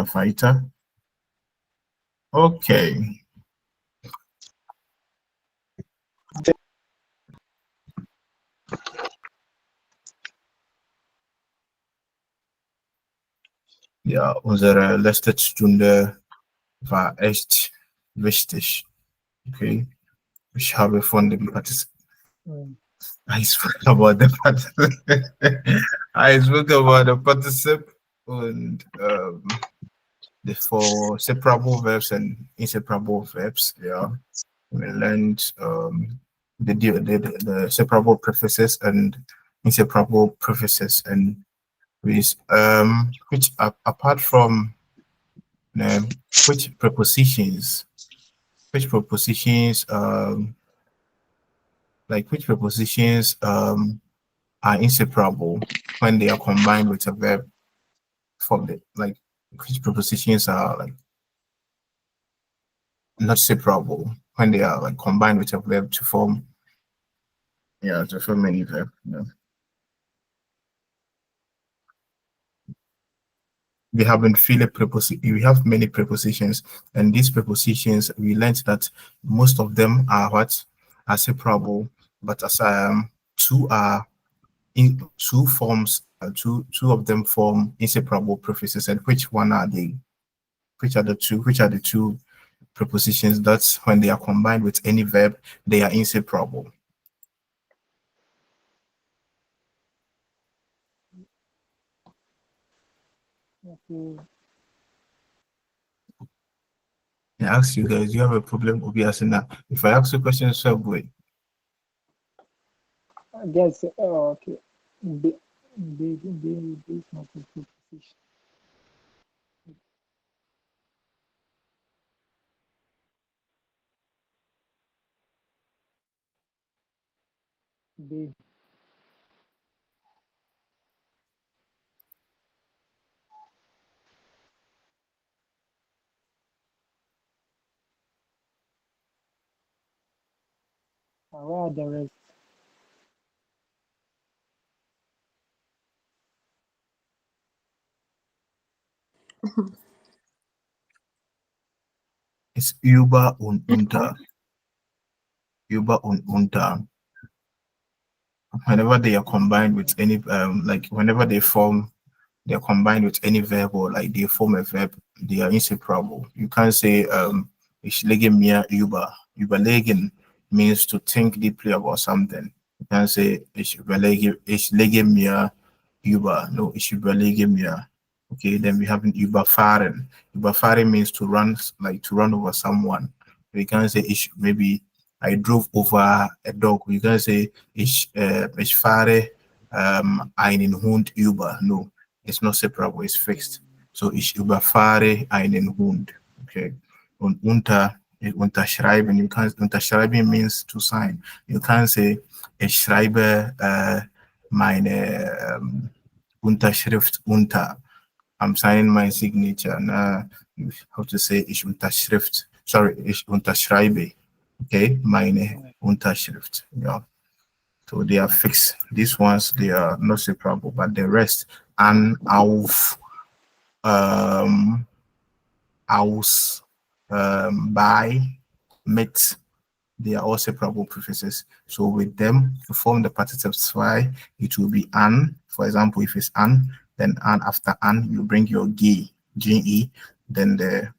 fighter. Okay. Ja, unsere letzte Stunde war echt wichtig. Okay. Ich habe von dem I spoke about the participle. I spoke about the participle and the for separable verbs and inseparable verbs. Yeah, we learned the separable prefixes and inseparable prefixes, and which apart from which prepositions, which prepositions which prepositions are inseparable when they are combined with a verb from the like which prepositions are like not separable when they are like combined with a verb to form any verb. We have been we have many prepositions, and these prepositions we learned that most of them are what are separable, but as two are in two forms, two of them form inseparable prefixes. And which one are they? Which are the two? Which are the two prepositions that's when they are combined with any verb, they are inseparable? Okay. I ask you guys, you have a problem with asking that. If I ask you a question, subway. I guess. Okay. B, B is not a preposition. B. Where are the rest? It's über und unter. Über und unter. Whenever they are combined with any like whenever they're combined with any verb or like they form a verb, they are inseparable. You can't say ich lege mir über. Überlegen means to think deeply about something. You can't say ich lege mir über. No, ich überlege mir. Okay, then we have an überfahren. Überfahren means to run, like to run over someone. We can't say maybe I drove over a dog. We can't say ich fahre einen Hund über. No, it's not separable, it's fixed. So ich überfahre einen Hund. Okay. Und unterschreiben, you can't unterschreiben means to sign. You can't say ich schreibe meine Unterschrift unter. I'm signing my signature. You have to say ich unterschrift. Sorry, ich unterschreibe. Okay, meine Unterschrift. Yeah. So they are fixed. These ones they are not separable, but the rest an, auf, aus, by, mit, they are all separable prefixes. So with them to form the participle zwei, it will be an. For example, if it's an, then an after an, you bring your ge, then the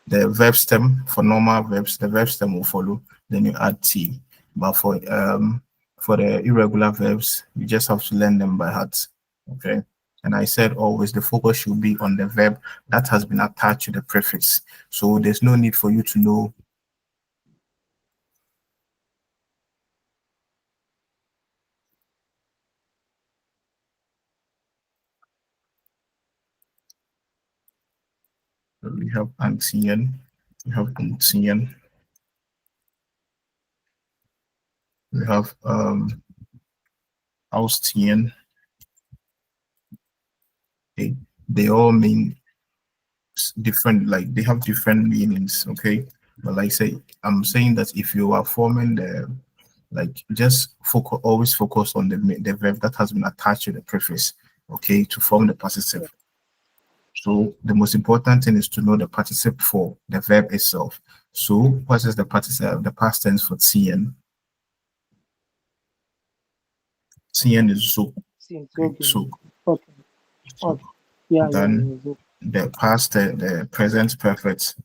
the verb stem for normal verbs, the verb stem will follow, then you add t. But for the irregular verbs, you just have to learn them by heart. Okay. And I said always the focus should be on the verb that has been attached to the prefix. So there's no need for you to know. We have anziehen, we have umziehen, we have ausziehen. They all mean different, like they have different meanings. Okay. But like say, I'm saying that if you are forming like just focus, always focus on the verb that has been attached to the prefix, okay, to form the participle. So the most important thing is to know the participle for the verb itself. So what is the participle, the past tense for TN? TN is so. Since Okay, okay. so, Okay. so Okay. Yeah, yeah, then yeah. the past, the present perfect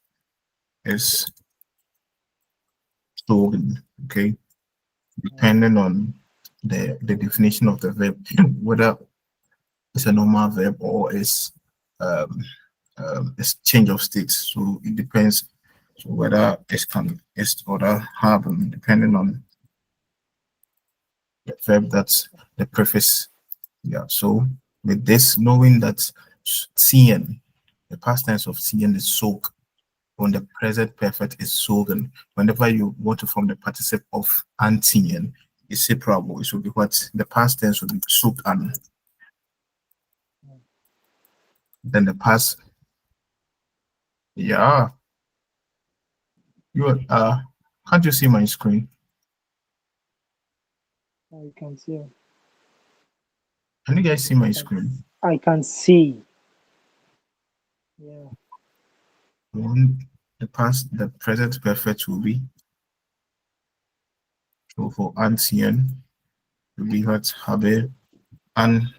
is stolen. Okay, depending on the definition of the verb, whether it's a normal verb or um, it's change of state. So it depends. So whether it's other happen depending on the verb that's the preface. Yeah. So with this, knowing that seeing, the past tense of seeing is soak, when the present perfect is sogen. Whenever you want to form the participle of antien, it's separable. It will be what the past tense will be soak and then the past. Yeah. You can't you see my screen? I can see. Can you guys see my I, screen? I can see. Yeah. When the past, the present perfect will be, so for ancien will be what habe and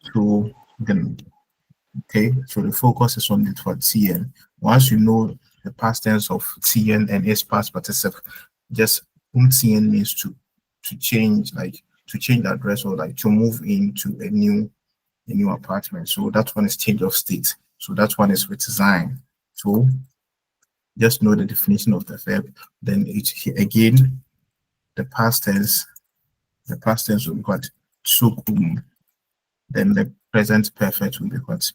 betrogen. Okay, so the focus is on the for tn. Once you know the past tense of tn and its past participle, just tn means to change, like to change address or like to move into a new apartment. So that one is change of state. So that one is redesign. So just know the definition of the verb. Then it again the past tense will be what sukum. Then the present perfect will be what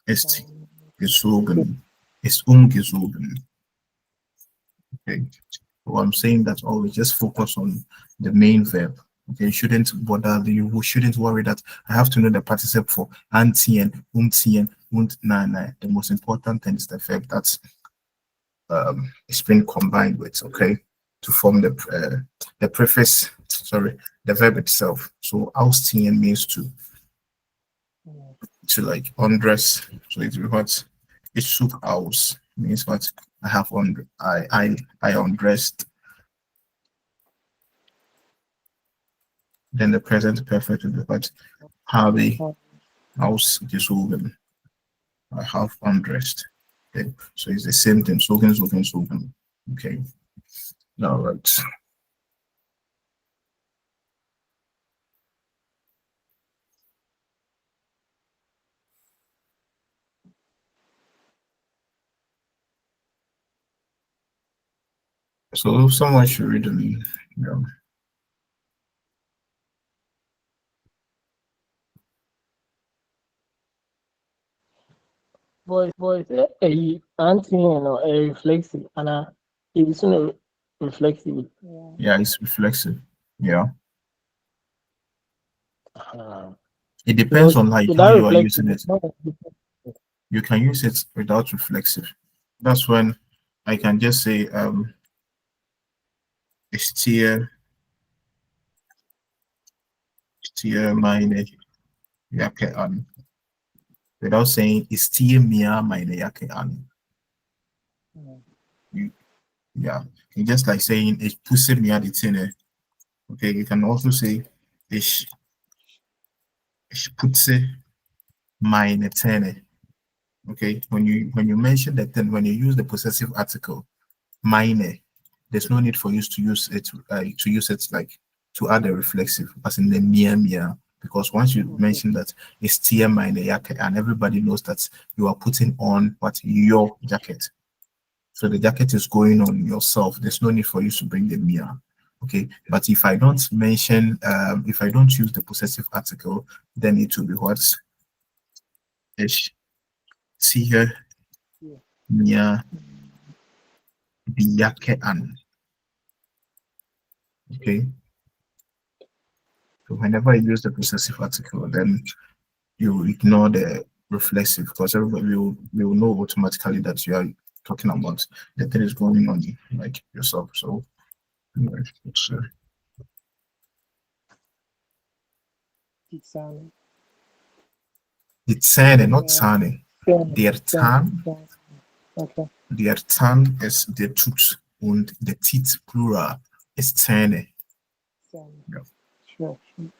ist gesogen. Ist umgesogen. Okay. So I'm saying that always just focus on the main verb. Okay, you shouldn't bother, you shouldn't worry that I have to know the participle for antien, und na. The most important thing is the verb that's it's been combined with, okay, to form the preface, sorry, the verb itself. So ausstehen means to like undress. So it's what it took aus means what I have on I undressed. Then the present perfect will be what habe ausgezogen. I have undressed. Okay, so it's the same thing. Sogen. Okay, now right. So someone should read me. Yeah. Voice anti reflexive and it's reflexive. Yeah, it's reflexive. Yeah. Uh, It depends because on like how without you are reflexive, using it. You can use it without reflexive. That's when I can just say steer meine Jacke an without saying steer mir meine Jacke an. You, yeah. You just like saying ich puse mir die Zähne. Okay, you can also say ich putze meine Zähne. Okay, when you mention that, then when you use the possessive article meine, there's no need for you to use it like to add a reflexive as in the mia, because once you mention that it's tia meine jacket and everybody knows that you are putting on what your jacket. So the jacket is going on yourself. There's no need for you to bring the mia. Okay, but if I don't mention, if I don't use the possessive article, then it will be what? Ich ziehe mir die Jacke an. Okay, so whenever I use the possessive article, then you ignore the reflexive because everybody will know automatically that you are talking about the thing is going on like yourself. So anyway, die Zähne. Die Zähne, not Ja, Zähne. Zähne, Der Zähne, Zahn, Zähne. Okay. der Zahn ist der Tooth und der Teeth Plural ist Zähne. Zähne. Ja. Sure, sure.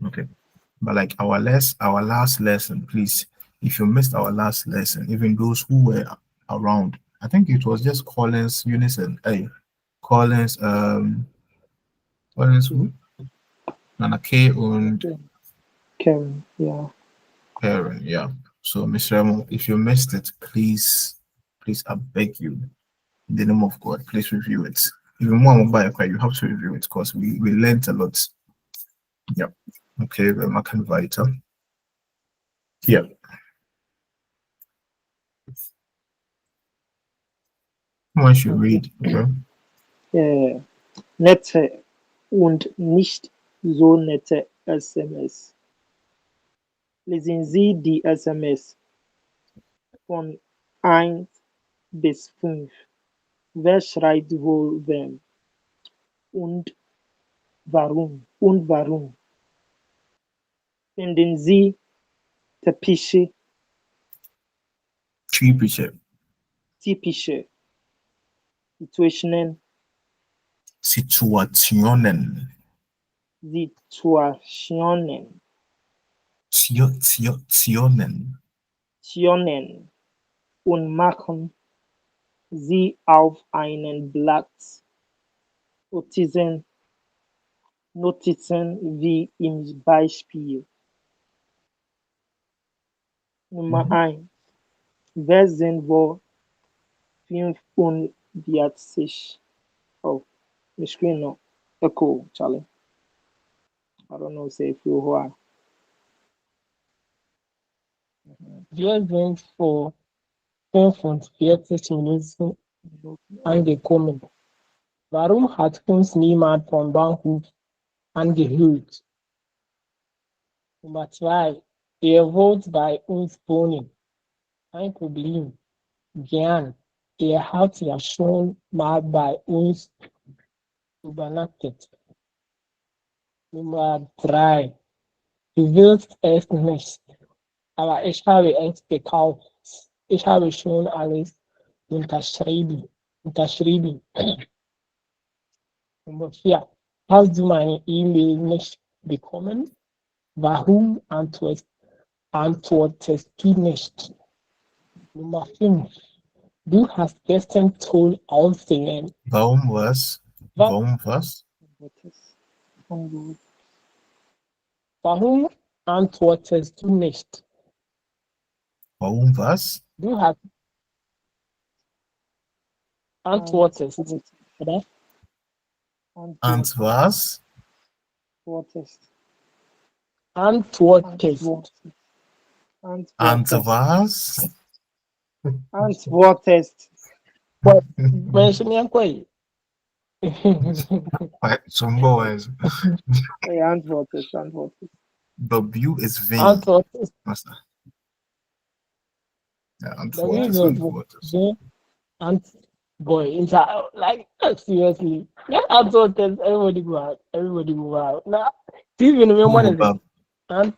Okay. But like our last lesson, please, if you missed our last lesson, even those who were around, I think it was just Collins Unison. Hey, Collins, Collins who? Nana K and Okay. Karen, yeah. Karen, yeah. So, Mr. Remo, if you missed it, please, I beg you, in the name of God, please review it. Even more mobile, you have to review it because we learned a lot. Yeah. Okay, the Macan Vita. Yeah. Once you Okay. read, okay. Nette und nicht so nette SMS. Lesen Sie die SMS von 1 bis 5. Wer schreibt wohl wem und warum? Und warum? Finden Sie typische Typische typische Situationen, Situationen. Situationen, Situationen. Situationen und machen Sie auf einen Blatt Notizen, Notizen wie im Beispiel. Nummer Mhm. 1. Wer sind wohl 45? Oh, the screen no echo, Charlie. I don't know, say if you who are. Wir sind vor 45 Minuten angekommen. Warum hat uns niemand vom Bahnhof angehört? Nummer 2. Ihr wollt bei uns wohnen. Kein Problem. Gern. Ihr habt ja schon mal bei uns übernachtet. Nummer 3. Du willst es nicht, aber ich habe es gekauft. Ich habe schon alles unterschrieben. Nummer 4. Hast du meine E-Mail nicht bekommen? Warum antwortest du nicht? Nummer 5. Du hast gestern toll ausgesehen. Warum was? Wa Warum was? What is ungut? Warum antwortest du nicht? Warum was? Du hast antwortest, oder? Und was? Antwortest. Antwortest. Und Antwortest. was? Antwortest. Mention yan ko eh. Some boys. Hey, antwortest. W is vain. Antwortest. Master. Yeah, and The what is reason and what is. boy, it's like seriously. Yeah, antwortest. Everybody go out. Now, even when Who one will is it? bab? And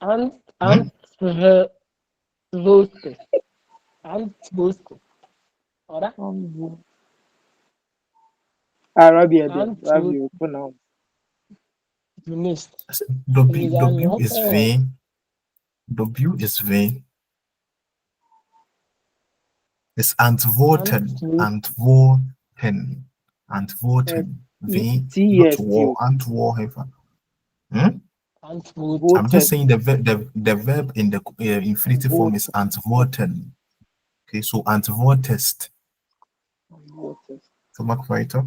and Hmm? and roasted. And roasted. Alright? Ungut. Arabia then. And Arabia pronounce. finished. I said W, These are W not is vain. W is vain. It's antworten. Antworten. Antworten. Vain. Not TST. war. Antworten. Hmm? and I'm just Voted. saying the verb in the infinitive form is antworten. Okay, so antwortest. Antwortest. So Mark weiter.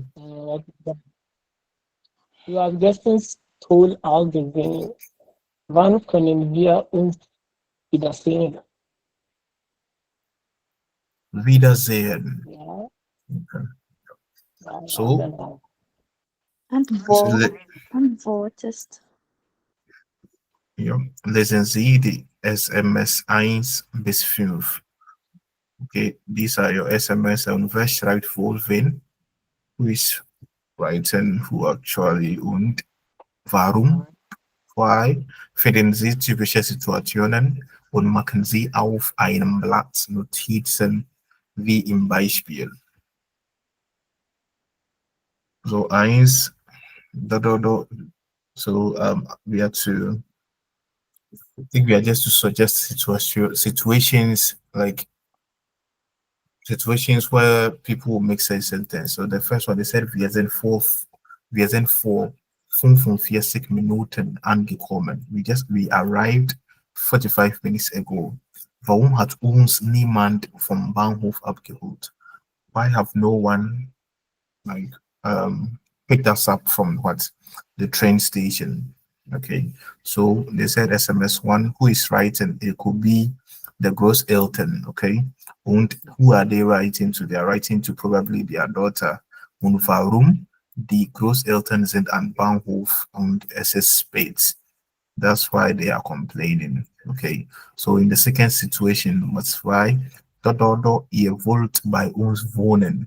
Du hast gestern toll ausgesehen. Wann können wir uns wiedersehen? Wiedersehen. Ja, Okay. ja, So, ja. Antwortest. ja, lesen Sie die SMS 1 bis 5. Okay, these are your SMS und wer schreibt wohl wen? Who is writing who actually und Warum? Why finden Sie typische Situationen und machen Sie auf einem Blatt Notizen wie im Beispiel. So eins, da. So we have to. I think we are just to suggest situations like situations where people will make sense sentence. So the first one they said wir sind vor 45 Minuten angekommen. We arrived 45 minutes ago. Warum hat uns niemand vom Bahnhof abgeholt? Why have no one like picked us up from the train station? Okay, so they said SMS one. Who is writing? It could be the Gross Elton. Okay, and who are they writing to? They are writing to probably their daughter. Und warum die Großeltern sind an Bahnhof und es ist spät. That's why they are complaining. Okay, so in the second situation, Nummer zwei, ihr wollt bei uns wohnen.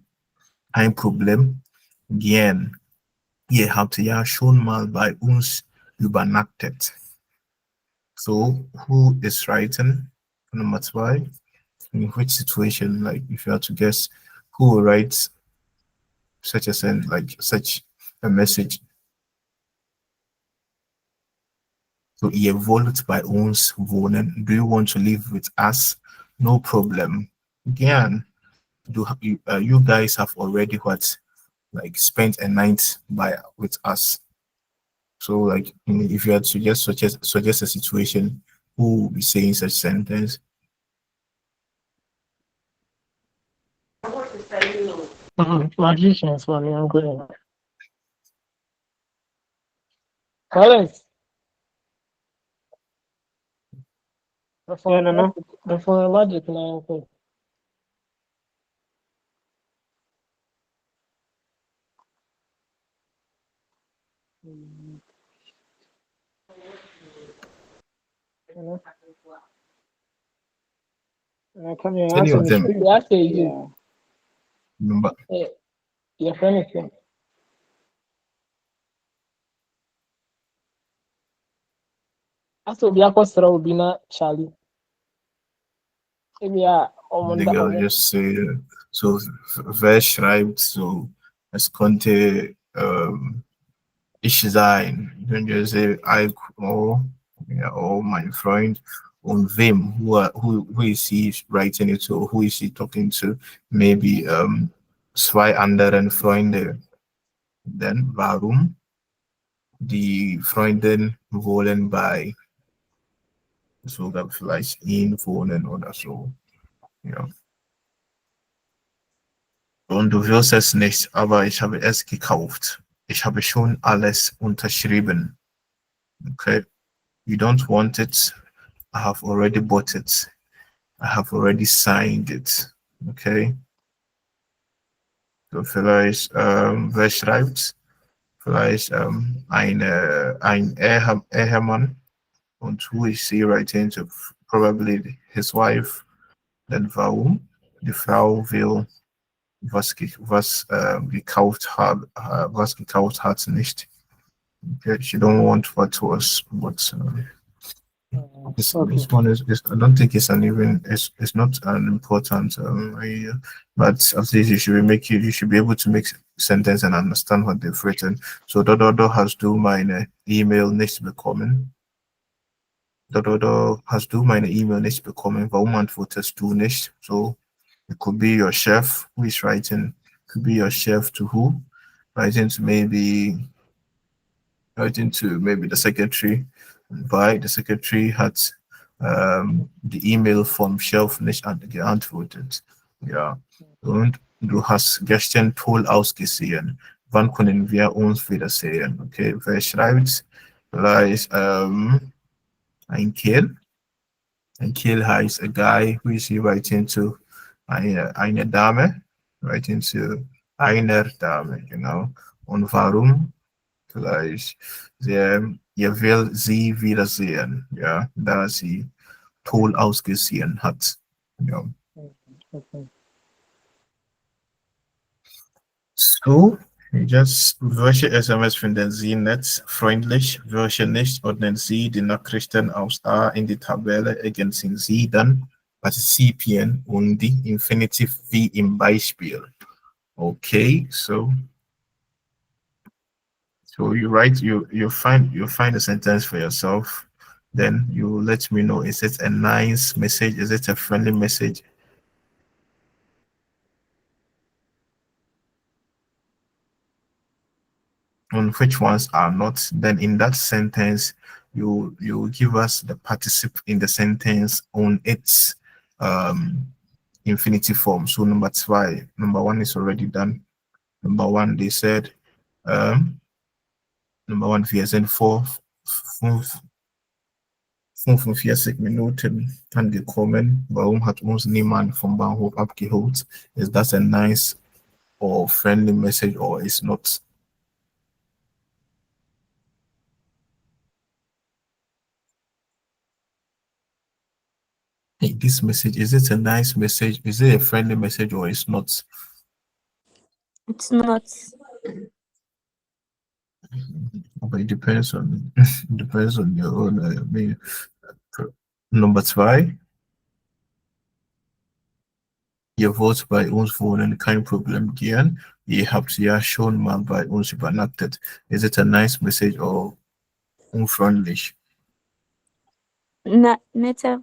Ein Problem. Gern. Ihr habt ja schon mal bei uns übernachtet. So, who is writing? Number two, in which situation, like if you have to guess who writes such a send, like such a message. So, ihr wollt bei uns wohnen. Do you want to live with us? No problem. Again, you guys have already like spent a night with us. So, like, if you had to just suggest a situation, who would be saying such sentence? Magicians for me, I'm good. Collins. Yeah, no. The phone logic now. Okay. You know, Come here, Any answer of me. them. I say you. Yeah. Number Your friend is him. Aso bi akɔsra obi na Charlie. Ebi a the girl just say so wer schreibt so es konnte ich sein. Then you say oh my friend on wem who is he writing it to, who is he talking to? Maybe zwei anderen Freunde. Then warum die Freundin wollen bei sogar vielleicht ihn wohnen oder so. Ja. Und du wirst es nicht, aber ich habe es gekauft. Ich habe schon alles unterschrieben. Okay. You don't want it. I have already bought it. I have already signed it. Okay. So vielleicht, wer schreibt? Vielleicht ein Ehemann. Und who is he writing to? Probably his wife. Then warum? Die Frau will was gekauft hat nicht. Okay, she don't want what this one is I don't think it's it's not an important but at least you should be able to make sentence and understand what they've written. So Dodo has du meine E-Mail nicht bekommen. Dodo hast du meine E-Mail nicht bekommen. Warum antwortest du nicht? So it could be your chef who is writing. Could be your chef to who? Writing to maybe the secretary. Why the secretary had the E-Mail vom Chef nicht geantwortet. Ja. Und du hast gestern toll ausgesehen. Wann können wir uns wiedersehen? Okay, wer schreibt? Vielleicht ein Kill. Ein Kill heißt a guy who is he writing to eine Dame, writing to einer Dame, genau. Und warum? Vielleicht ihr will sie wiedersehen, ja, da sie toll ausgesehen hat. Ja. Okay. So, Welche SMS finden Sie nett, freundlich? Welche nicht? Ordnen Sie die Nachrichten aus A in die Tabelle, ergänzen Sie dann Partizipien und die Infinitiv wie im Beispiel. Okay, so you find a sentence for yourself, then you let me know, is it a nice message, is it a friendly message? And which ones are not. Then in that sentence, you give us the participle in the sentence on its infinitive form. So number one is already done. Number one, they said number one, wir sind vor 45 Minuten angekommen. Warum hat uns niemand vom Bahnhof abgeholt? Is that a nice or friendly message or is not? Hey, this message, is it a nice message? Is it a friendly message or it's not? It's not. But it depends on your own. Number zwei. Ihr wollt bei uns wohnen, kein Problem gern. Ihr habt ja schon mal bei uns übernachtet. Is it a nice message or unfreundlich? Netter.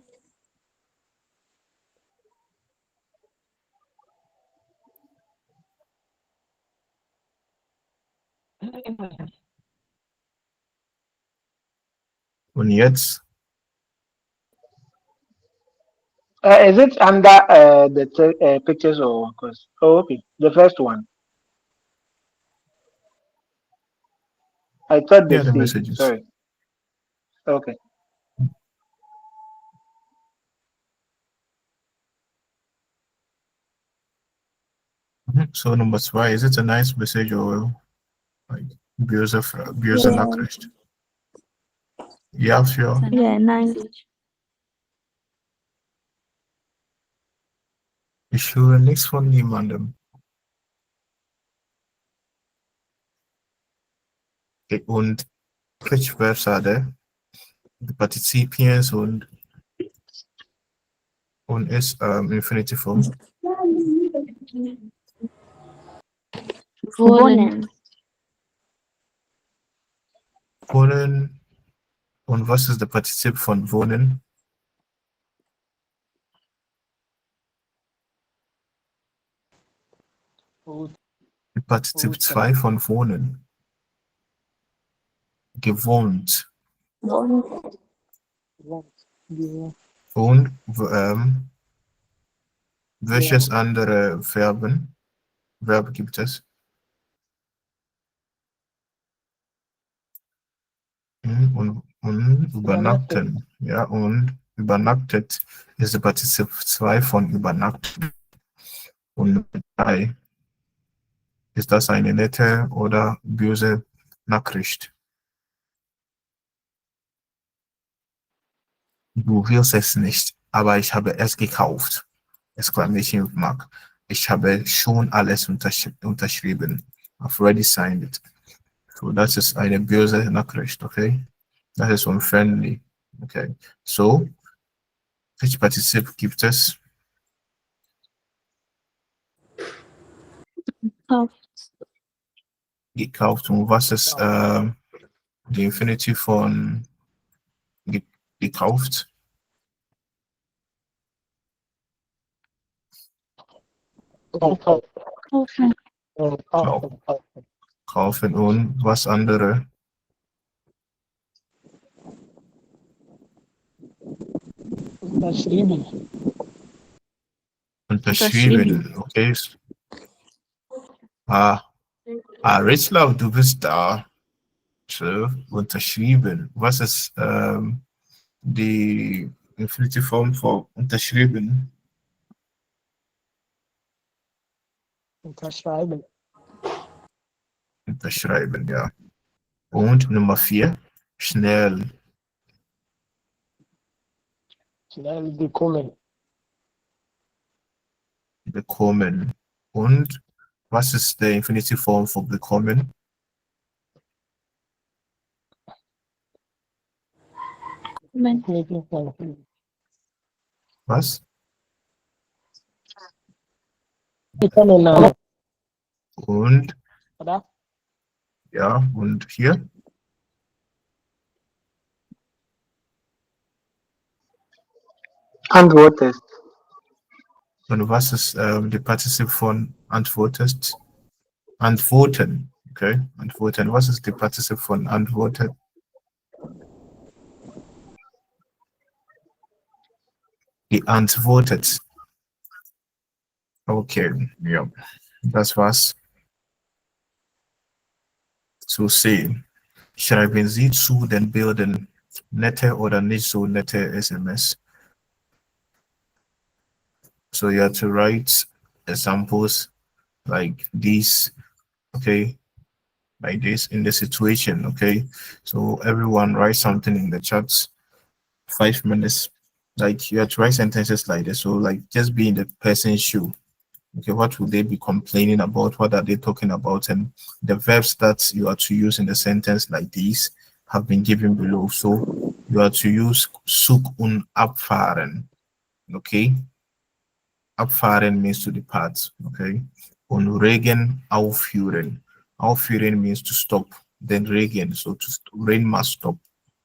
Und jetzt? Is it under the pictures or because? Oh, okay, the first one. I thought the Yeah, the C. messages. Sorry. Okay. So number zwei, is it a nice message or like böse Nachricht? Ja, sure. Yeah, nice. Ich höre nichts von niemandem. Okay, und which verbs are there? The Partizipiens und ist infinitive form. Wohnen. Wohnen. Und was ist der Partizip von wohnen? Die Partizip 2 von wohnen. Gewohnt. Wohnen. Und welches andere Verb gibt es? Und übernachten. Ja, und übernachtet ist der Partizip 2 von übernachten. Und 3, ist das eine nette oder böse Nachricht? Du willst es nicht, aber ich habe es gekauft. Exclamation mark. Ich habe schon alles unterschrieben. I've already signed it. So das ist eine böse Nachricht, okay? Das ist unfriendly. Okay. So, welches Partizip gibt es? Gekauft. Gekauft. Und was ist die Infinitiv von gekauft? Kaufen. Kaufen und was andere? Unterschrieben. Unterschrieben, okay. Ritzlauf, du bist da. So, unterschrieben. Was ist die Infinitive Form für unterschrieben? Unterschreiben. Unterschreiben, ja. Und Nummer 4, schnell. Schnell bekommen. Bekommen. Und What is the infinitive form for bekommen? Amen. Making fun. Was? Bekommen now. Und, Oder? ja, und hier? Antwortest. Und was ist die Partizip von antwortest? Antworten. Okay, antworten. Was ist die Partizip von antworten? Geantwortet. Okay, ja. Das war's zu sehen. Schreiben Sie zu den Bildern nette oder nicht so nette SMS. So you have to write examples like these, okay, like this in the situation, okay. So everyone write something in the chat. 5 minutes. Like you have to write sentences like this. So like just be in the person's shoe. Okay, what would they be complaining about? What are they talking about? And the verbs that you are to use in the sentence like these have been given below. So you are to use suk und abfahren. Okay, abfahren means to depart. Okay, und Regen aufhören. Aufhören means to stop. Then Regen, so rain must stop.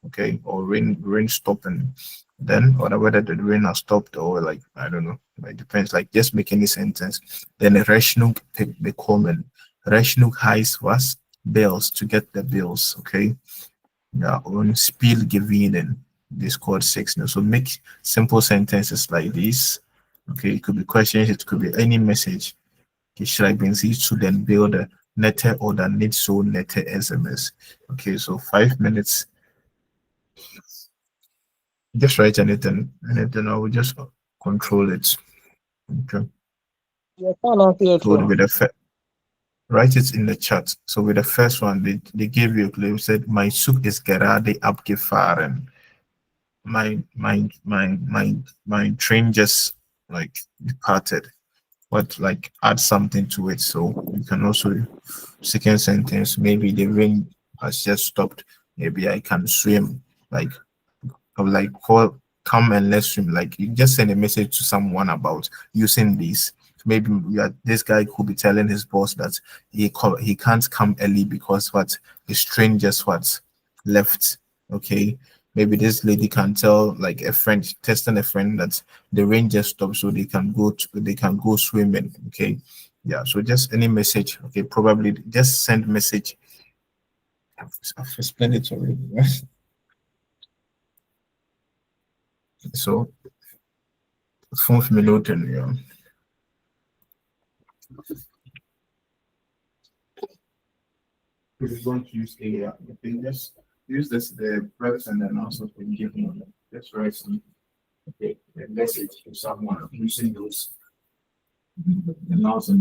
Okay, or rain stopping. Then or whether the rain has stopped or like I don't know. It depends. Like just make any sentence. Then Rechnung bekommen. Rechnung heißt was? Bills, to get the bills. Okay. Yeah, und Spiel gewinnen. They scored 6 now. So make simple sentences like this. Okay, it could be questions, it could be any message. Okay, schreiben Sie zu den Bilder nette oder nicht so nette SMS. Okay, so 5 minutes. Just write anything, and then I will just control it. Okay. You can't answer your So phone. with the write it in the chat. So with the first one, they gave you a clue. Said my Zug ist gerade abgefahren. My train just like departed. But like add something to it. So you can also second sentence, maybe the rain has just stopped. Maybe I can swim. Like or like call come and let's swim. Like you just send a message to someone about using this. Maybe this guy could be telling his boss that he can't come early because what his train just what left. Okay. Maybe this lady can tell like a friend, testing a friend that the rain just stopped so they can go swimming. Okay. Yeah. So just any message. Okay, probably just send message. I've explained it already. So 5 Minuten, ja. If you want to use AI, you can just use this the preface and then also when you give them just write some okay, a message to someone using those and also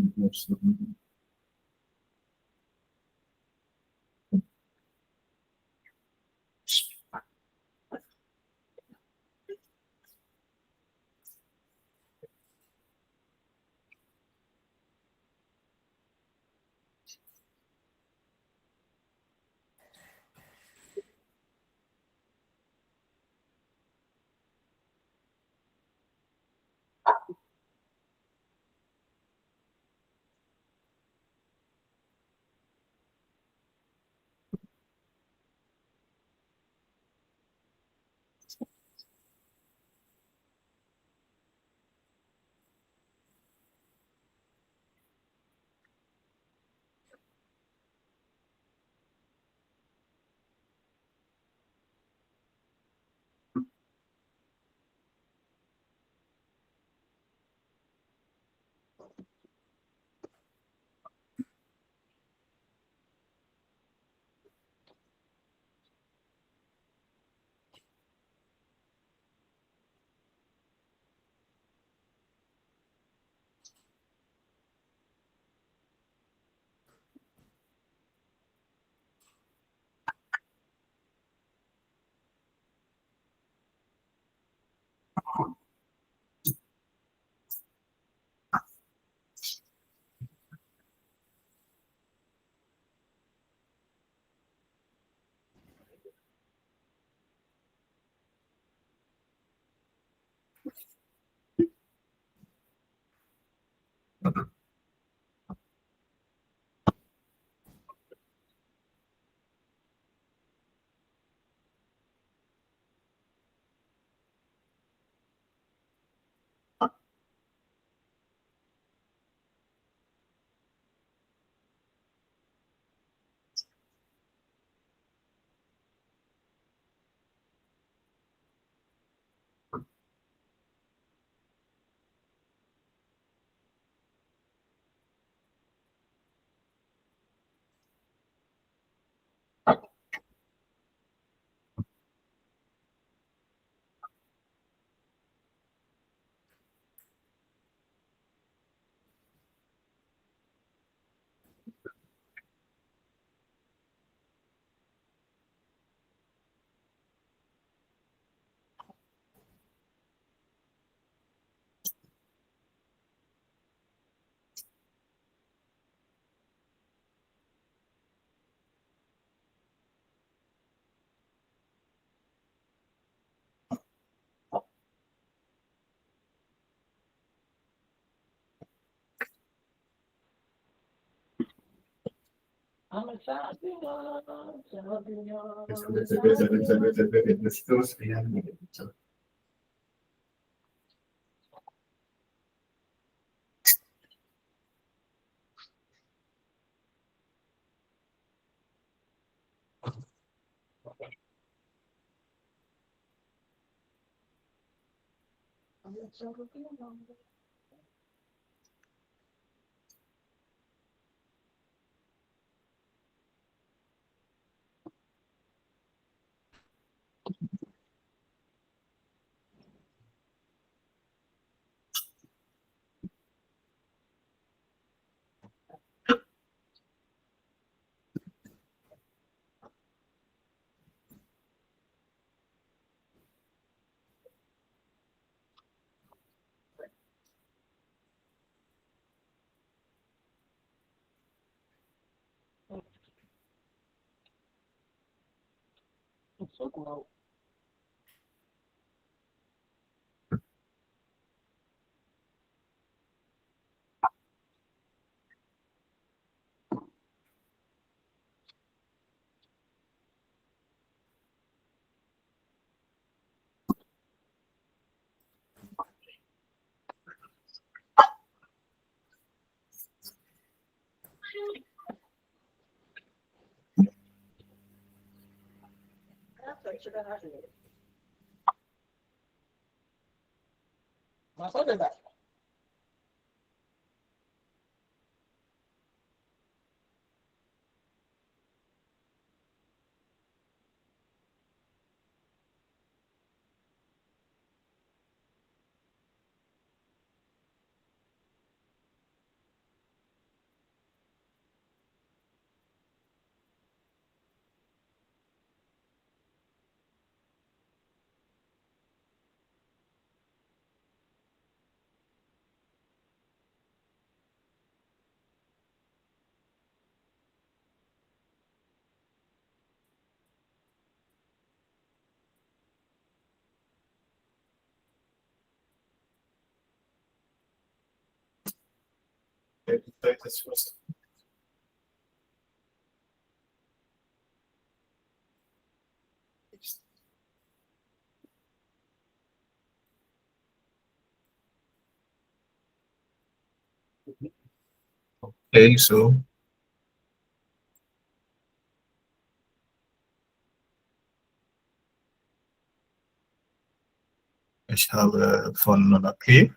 I'm a champion. It's so cool. Mas olha that. Okay, so ich habe von okay.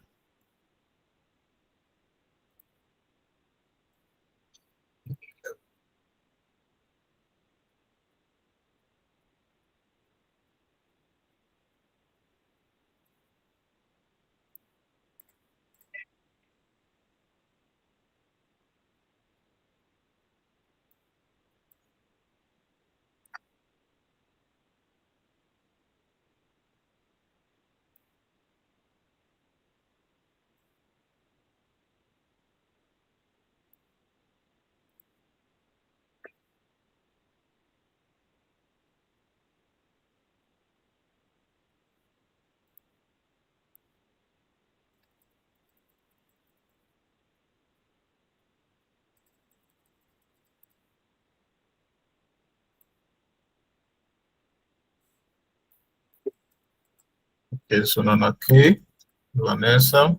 Okay, so dann okay. Vanessa.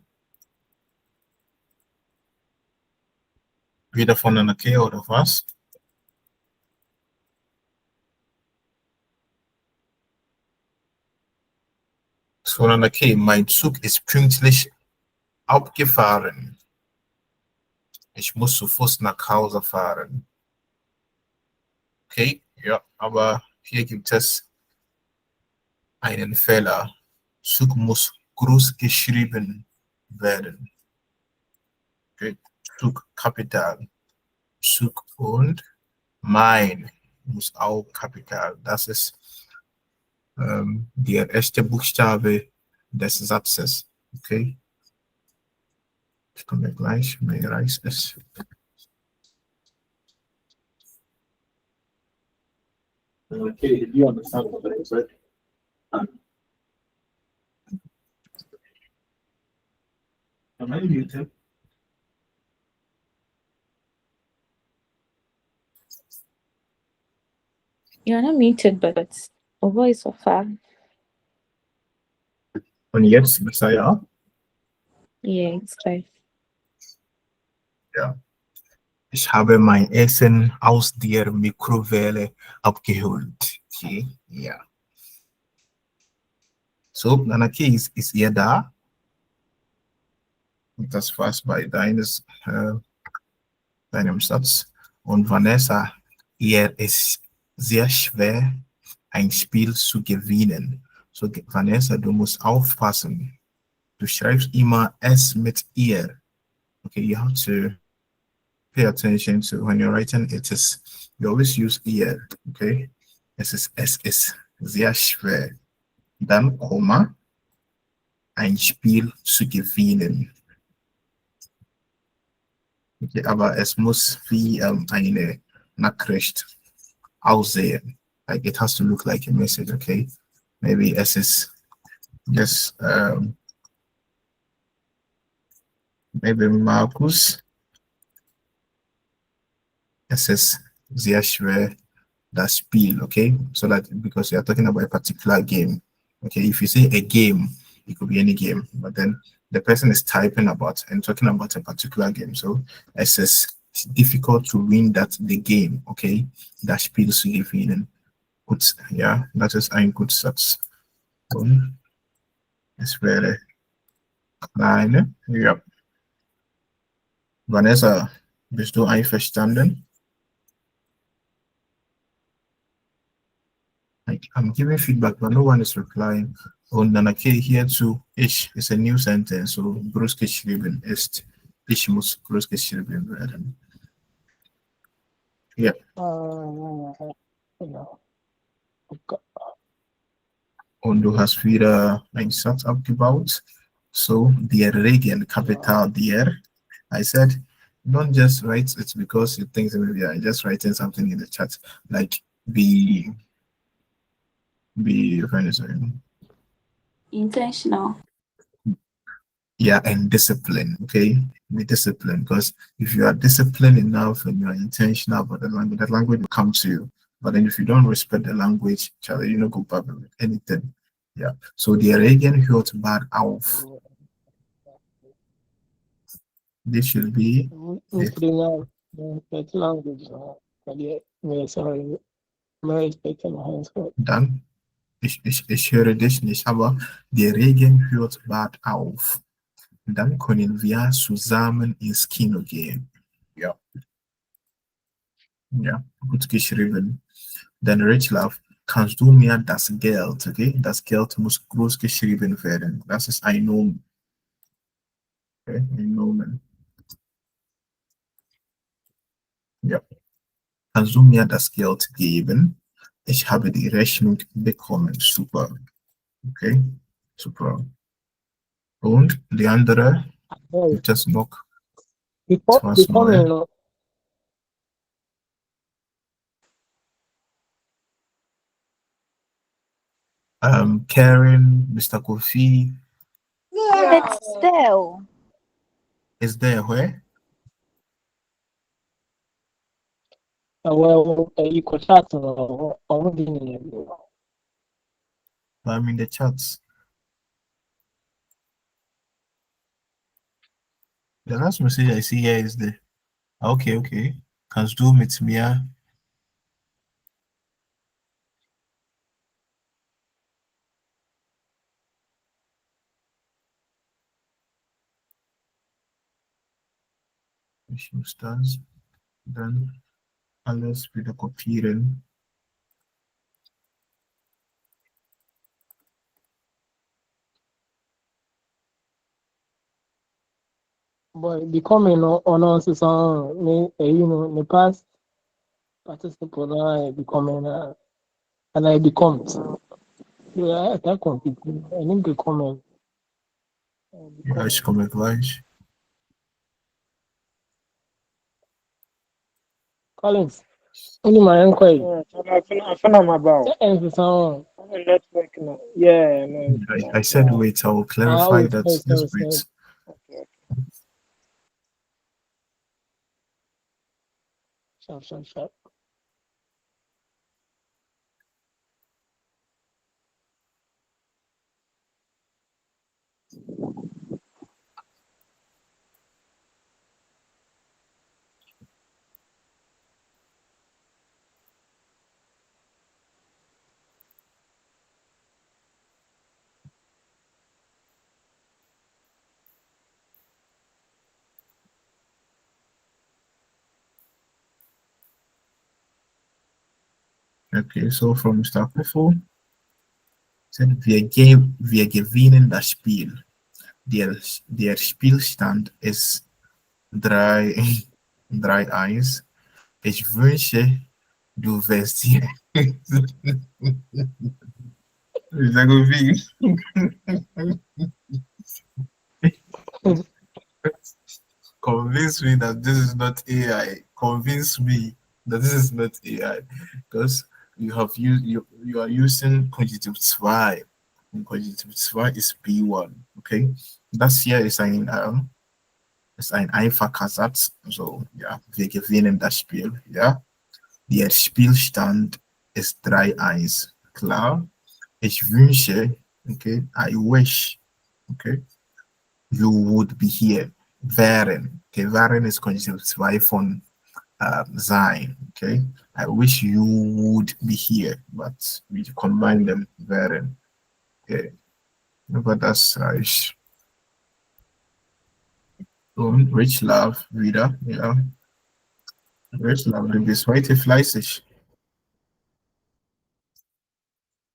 Wieder von einer K oder was? So einer K. Mein Zug ist pünktlich abgefahren. Ich muss zu Fuß nach Hause fahren. Okay, ja, aber hier gibt es einen Fehler. Zug muss groß geschrieben werden. Okay, Zug Kapital. Zug und mein muss auch Kapital. Das ist der erste Buchstabe des Satzes. Okay. Ich komme gleich, mein Reis ist. Okay, do you understand what I said? Am I muted? You're not muted, but a voice of far. Und jetzt, Messiah? Yeah, it's right. Ja. Ich habe mein Essen aus der Mikrowelle abgeholt. Okay, ja. So, Nanaki, ist ihr da? Das war's bei deinem Satz. Und Vanessa, ihr ist sehr schwer, ein Spiel zu gewinnen. So, Vanessa, du musst aufpassen. Du schreibst immer es mit ihr. Okay, you have to pay attention to when you're writing it is, you always use ihr. Okay, es ist sehr schwer. Dann Komma, ein Spiel zu gewinnen. Okay, aber es muss wie eine Nachricht aussehen. Like it has to look like a message, okay? Maybe es ist just maybe Markus. Es ist sehr schwer das Spiel, okay? So that because you are talking about a particular game. Okay, if you say a game, it could be any game, but then the person is typing about and talking about a particular game. So it's difficult to win the game, okay? Das Spiel zu gewinnen. Gut, ja, das ist ein guter Satz. Und es wäre kleine, ja. Vanessa, bist du einverstanden? I'm giving feedback, but no one is replying. Und dann okay, hier zu ich ist a new sentence, so groß geschrieben ist. Ich muss groß geschrieben werden. Ja. No. Und du hast wieder einen Satz abgebaut. So, der Regen, Kapital der. I said, don't just write it because you think maybe I'm just writing something in the chat. Like, be Intentional. yeah, and discipline, okay? Be disciplined, because if you are disciplined enough and you are intentional about that language will come to you. But then if you don't respect the language, Charlie, you know, go back with anything. Yeah. So the Arabian hört bad auf. This should be language. Sorry. Dann, ich höre dich nicht, aber der Regen hört bald auf. Dann können wir zusammen ins Kino gehen. Ja. Ja, gut geschrieben. Dann Richlav, kannst du mir das Geld, okay? Das Geld muss groß geschrieben werden. Das ist ein Nomen. Okay, ein Nomen. Ja. Kannst du mir das Geld geben? Ich habe die Rechnung bekommen. Super. Okay, super. Und die andere, gibt es noch was Neues? Karen, Mr. Kofi. It's still. Is there where? Well, you could chat I'm in the chats. The last message I see here is the okay. Kannst du mit mir ich muss das dann alles wieder kopieren. But becoming on us is on in the past participle now becoming and I become yeah, I can't compete. I need to comment. Ja, ich komme gleich. Collins, only my inquiry. I found my about. Network now. Yeah, no. I said wait, I will clarify that. Just wait. Okay. Sharp. Okay, so from Mr. Kufo, said wir gewinnen das Spiel. Der Spielstand ist 3, 3-1. Ich wünsche, du wärst hier. Is that going to be? Convince me that this is not AI. Convince me that this is not AI, because you are using Conjunctive 2. Conjunctive 2 is B1. Okay, das hier ist ein einfacher Satz. So, ja, wir gewinnen das Spiel. Ja, der Spielstand ist 3-1. Klar. Ich wünsche, okay, I wish, okay, you would be here. Wären, okay, wären ist Konjunktiv 2 von sein, okay. I wish you would be here, but we combine them, wären, okay. Aber das reicht. Und Rich Love wieder, ja. Rich Love, du bist heute fleißig.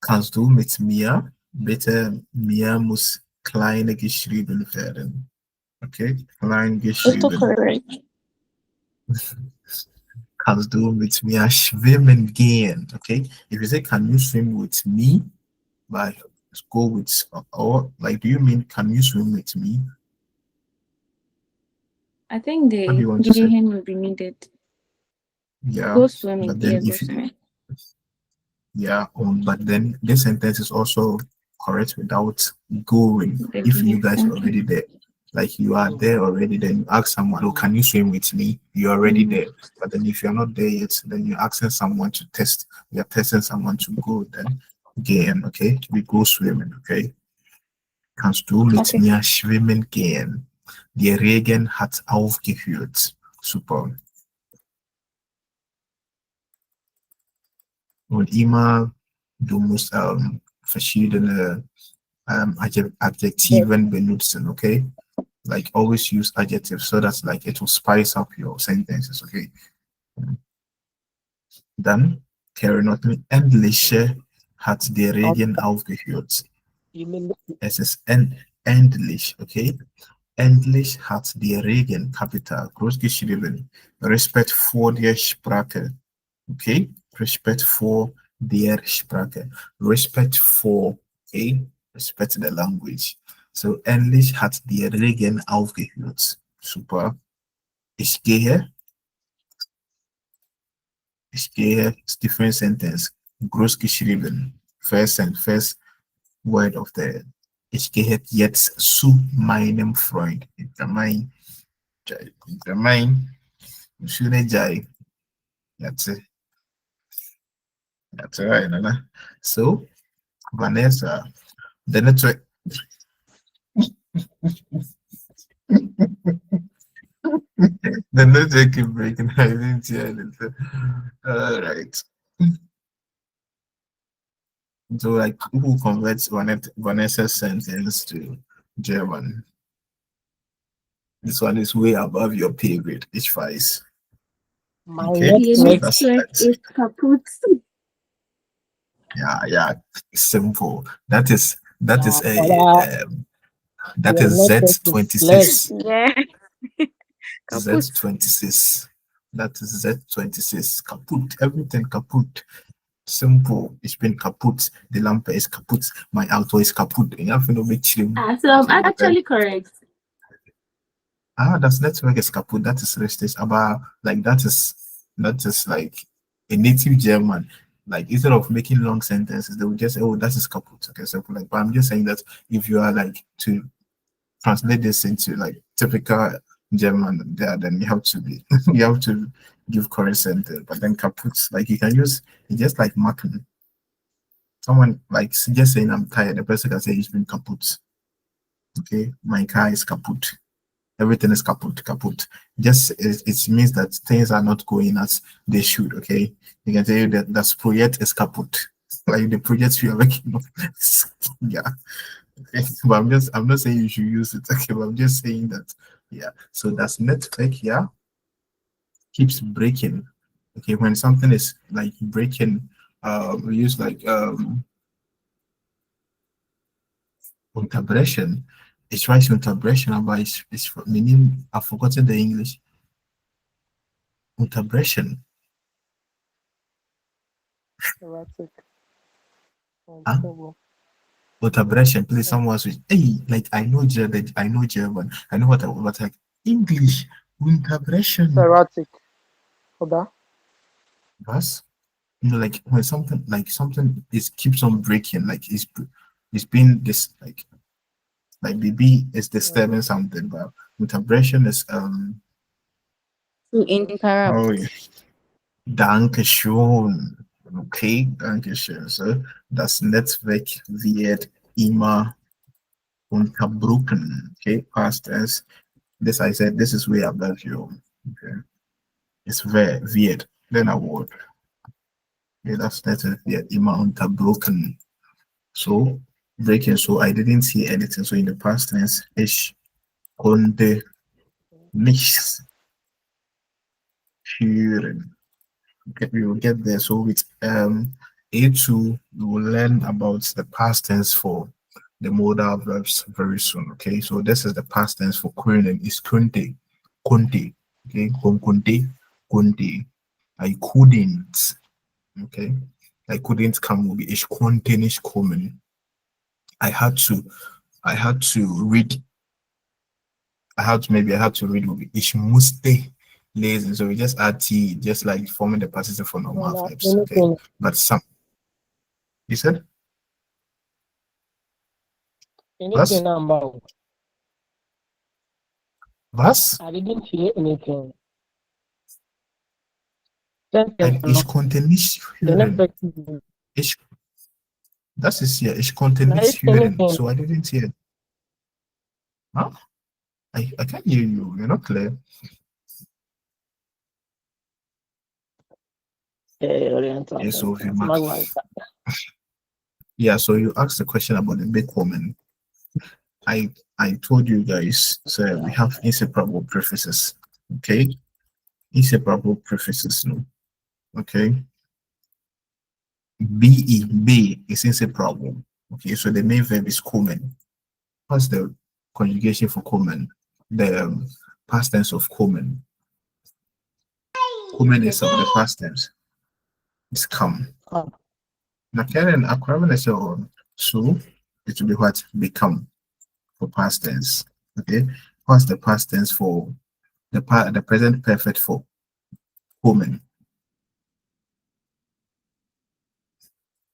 Kannst du mit mir, bitte, mir muss kleine geschrieben werden. Okay, klein geschrieben. Autocorrect. Kannst du mit mir schwimmen gehen? Okay, if you say, can you swim with me? Like, go with, or like, do you mean, can you swim with me? I think the What do you want to say? GDN will be needed. Yeah, Go swimming. but then Yeah, go if you, swimming. yeah, but then this sentence is also correct without going. If you guys are already there, like you are there already, then you ask someone, oh, can you swim with me? You're already there. But then if you're not there yet, then you're asking someone to test. You're testing someone to go then gehen, okay? We go swimming, okay? Kannst du mit Okay. mir schwimmen gehen? Der Regen hat aufgehört. Super. Und immer, du musst verschiedene Adjektiven benutzen, okay? Like always use adjectives so that's like it will spice up your sentences, okay? Dann, Karen, endlich hat der Regen aufgehört. You mean Es ist endlich, okay? Endlich hat der Regen, Kapital, groß geschrieben. Respekt vor der Sprache, okay? Respect for their Sprache. Respect for, okay? Respect the language. So, endlich hat der Regen aufgehört. Super. Ich gehe, ist different sentence. Groß geschrieben. First word of the. Ich gehe jetzt zu meinem Freund. Intermine. Shouldn't jai. That's it. That's all right, Nana. So, Vanessa, the network. The network keep breaking. I didn't hear it. All right. So, like, who converts Vanessa's sentence to German? This one is way above your pay grade, H5. my Okay. The network? That's network right. is kaput. Yeah, simple. That is But, that your is network is Z26. Yeah. Kaput. Z26. That is Z26. Kaput. Everything kaput. Simple. It's been kaput. The lamp is kaput. My auto is kaput. You have to make sure. So I'm actually correct. That's network is kaput. That is restless. About like that is like a native German. Like instead of making long sentences, they would just say, "Oh, that is kaput." Okay, so like, but I'm just saying that if you are like to translate this into like typical German, there, then you have to be you have to give correct sentence. But then kaput, like you can use it just like marking. Someone like just saying I'm tired, the person can say it's been kaput. Okay, my car is kaput. Everything is kaput. Just it means that things are not going as they should. Okay, you can tell you that the project is kaput. Like the projects we are working on. Yeah. Okay. But I'm not saying you should use it. Okay, but I'm just saying that, yeah. So that's network, yeah. Keeps breaking. Okay, when something is like breaking We use like unterbrechen. Ich weiß unterbrechen, aber ich meaning I've forgotten the English. Unterbrechen. Erratic. Huh? Trouble. Unterbrechen. Please, someone switch. Hey, like I know German. I know German. I know what like English. Unterbrechen. Erratic. For that. Was? You know, like when something is keeps on breaking, like it's been this like BB is disturbing something, but interpretation is To interrupt. oh yeah. Danke schön. Okay, danke schön. So das Netzwerk wird immer unterbrochen. Okay, past tense. This I said this is way above you. Okay. It's very weird. Then a word. Yeah, that's Netzwerk wird immer unterbrochen. So breaking. So I didn't see anything. So in the past tense, ich konnte nichts hören. Okay, we will get there. So with A2, we will learn about the past tense for the modal verbs very soon. Okay, so this is the past tense for können is kunte, kunte. Okay, kunte, kunte. I couldn't. Okay, I couldn't come will be ich konnte nicht kommen. I had to. I had to read. I had to read will be ich musste lesen. So we just add T, just like forming the participle for normal verbs. Okay, Anything. but some. You said was? Anything about. Was? I didn't hear anything. Ich konnte nicht The hören. next Ich, das ist ja, ich konnte Now, nicht if hören. anything, So I didn't hear. Huh? I can't hear you. You're not clear. Oriental. Yeah, so if you Magwai. yeah, so you asked the question about the big woman. I told you guys, so we have inseparable prefixes. Okay, inseparable prefixes. No, okay. B is inseparable. Okay, so the main verb is kommen. What's the conjugation for kommen? The past tense of kommen. Kommen is the past tense. It's come. Now, Karen, akwamen is your so it will be what become for past tense. Okay, what's the past tense for the present perfect for kommen?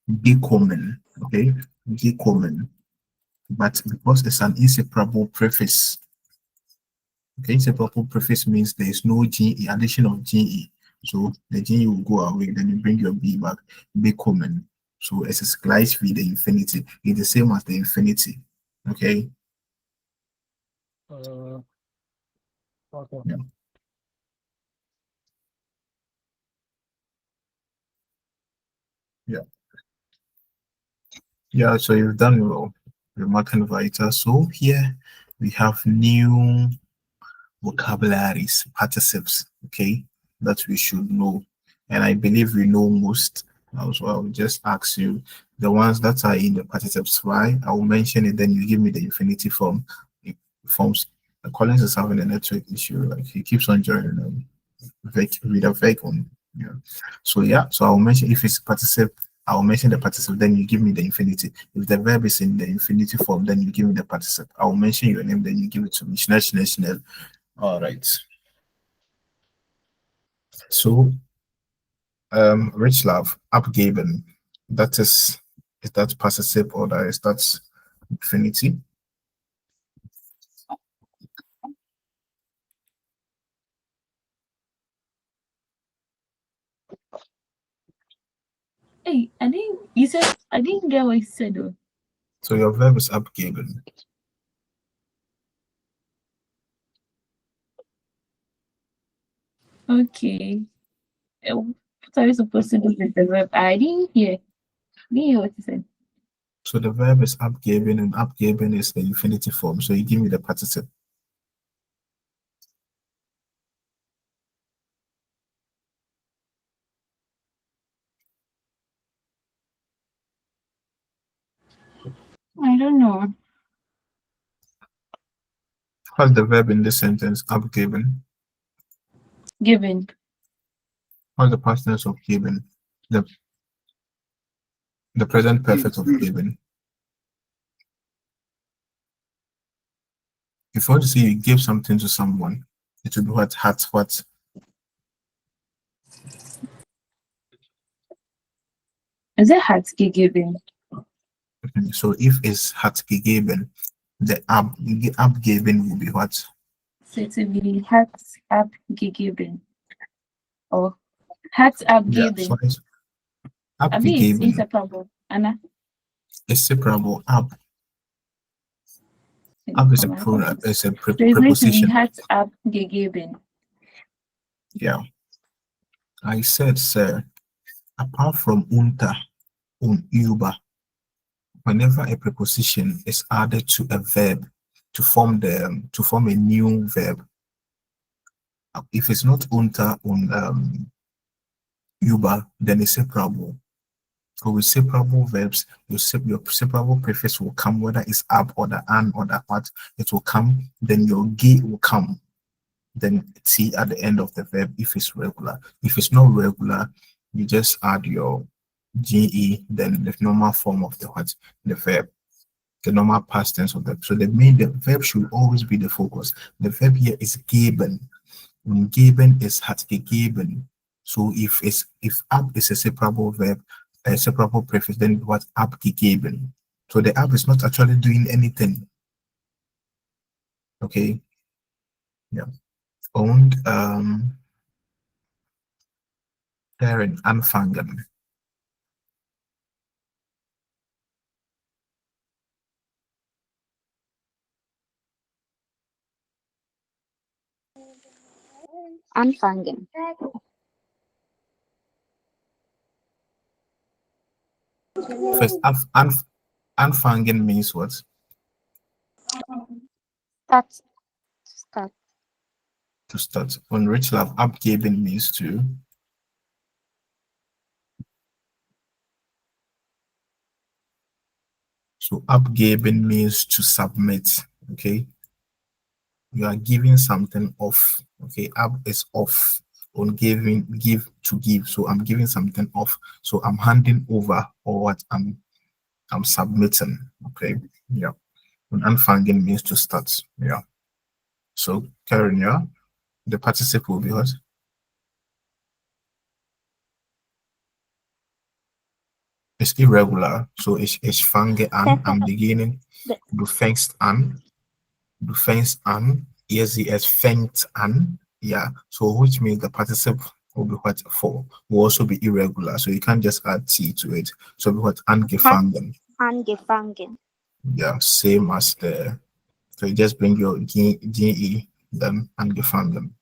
Gekommen. Okay, gekommen. But because it's an inseparable prefix. Okay, inseparable prefix means there is no GE, addition of GE. So the GE will go away, then you bring your B back, bekommen. So es ist gleich wie the infinity. It's the same as the infinity. Okay. Okay. Yeah. Yeah. Yeah, so you've done well. You're marking Vita. So here we have new vocabularies, participles, okay, that we should know. And I believe we know most. So I will just ask you the ones that are in the participles. Why? I will mention it, then you give me the infinitive form. It forms. Collins is having a network issue. Like he keeps on joining them. With a vacuum. Yeah. So yeah. So I will mention if it's participle. I will mention the participle. Then you give me the infinitive. If the verb is in the infinitive form, then you give me the participle. I will mention your name. Then you give it to me. National. All right. So, rich love, abgeben. That is that passive or that is that infinity? Hey, I didn't get what you said though. So your verb is abgeben. Okay. What are you supposed to do with the verb? I didn't hear. Didn't hear what you said. So the verb is abgeben, and abgeben is the infinitive form. So you give me the participle. I don't know. What's the verb in this sentence? Abgeben. Given. What's the past tense of geben? The present perfect of geben. If you want to say you gave something to someone, it will be what? Hat what? Is it hat given? Okay, so if it's hat gegeben, the abgeben will be what? So it will be hat given. Or hat Yeah, given. so it's Abi, it's abgegeben. inseparable. Anna. It's separable. Ab is a pronoun. It's a So it's going to be preposition. hat given. Yeah. I said, sir, apart from unter, über, whenever a preposition is added to a verb to form a new verb, if it's not unter über, then it's separable. So with separable verbs, your separable prefix will come, whether it's ab or the an or the what, it will come, then your ge will come. Then t at the end of the verb if it's regular. If it's not regular, you just add your ge, then the normal form of the verb, the normal past tense of the. So the verb should always be the focus. The verb here is geben. When geben is hat gegeben. So if ab is a separable verb, a separable prefix, then what abgegeben. So the ab is not actually doing anything. Okay. Yeah. Und Karen anfangen. Anfangen. First, anfangen means what? Start. To start. On Richlav, abgeben means to. So abgeben means to submit. Okay. You are giving something off. Okay. Ab is off. On giving, give to give. So I'm giving something off. So I'm handing over, or what I'm submitting. Okay. Yeah. And anfangen means to start. Yeah. So Karen, yeah, the participle will be what? It's irregular. So it's fange an. I'm beginning. Du fängst an. Du fängst an. Es fängt an. Yeah. So which means the participle will be what for? Will also be irregular. So you can't just add t to it. So it'll be what angefangen. Angefangen. Yeah, same as the. So you just bring your ge, then angefangen.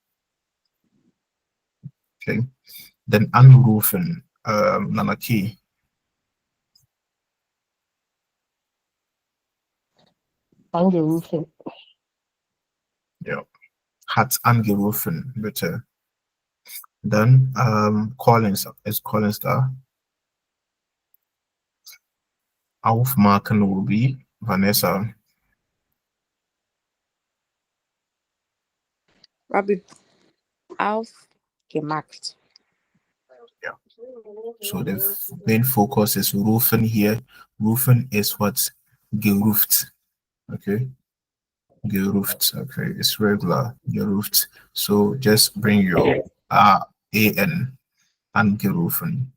Okay. Then anrufen. Nanaki. Angerufen. Ja. Hat angerufen, bitte. Dann Collins, ist Collins da? Aufmachen will be Vanessa. Rabbi, aufgemacht. Yeah. So the main focus is rufen here. Rufen is what? Geruft. Okay. Geruft. Okay. It's regular. Geruft. So just bring your an. Angerufen.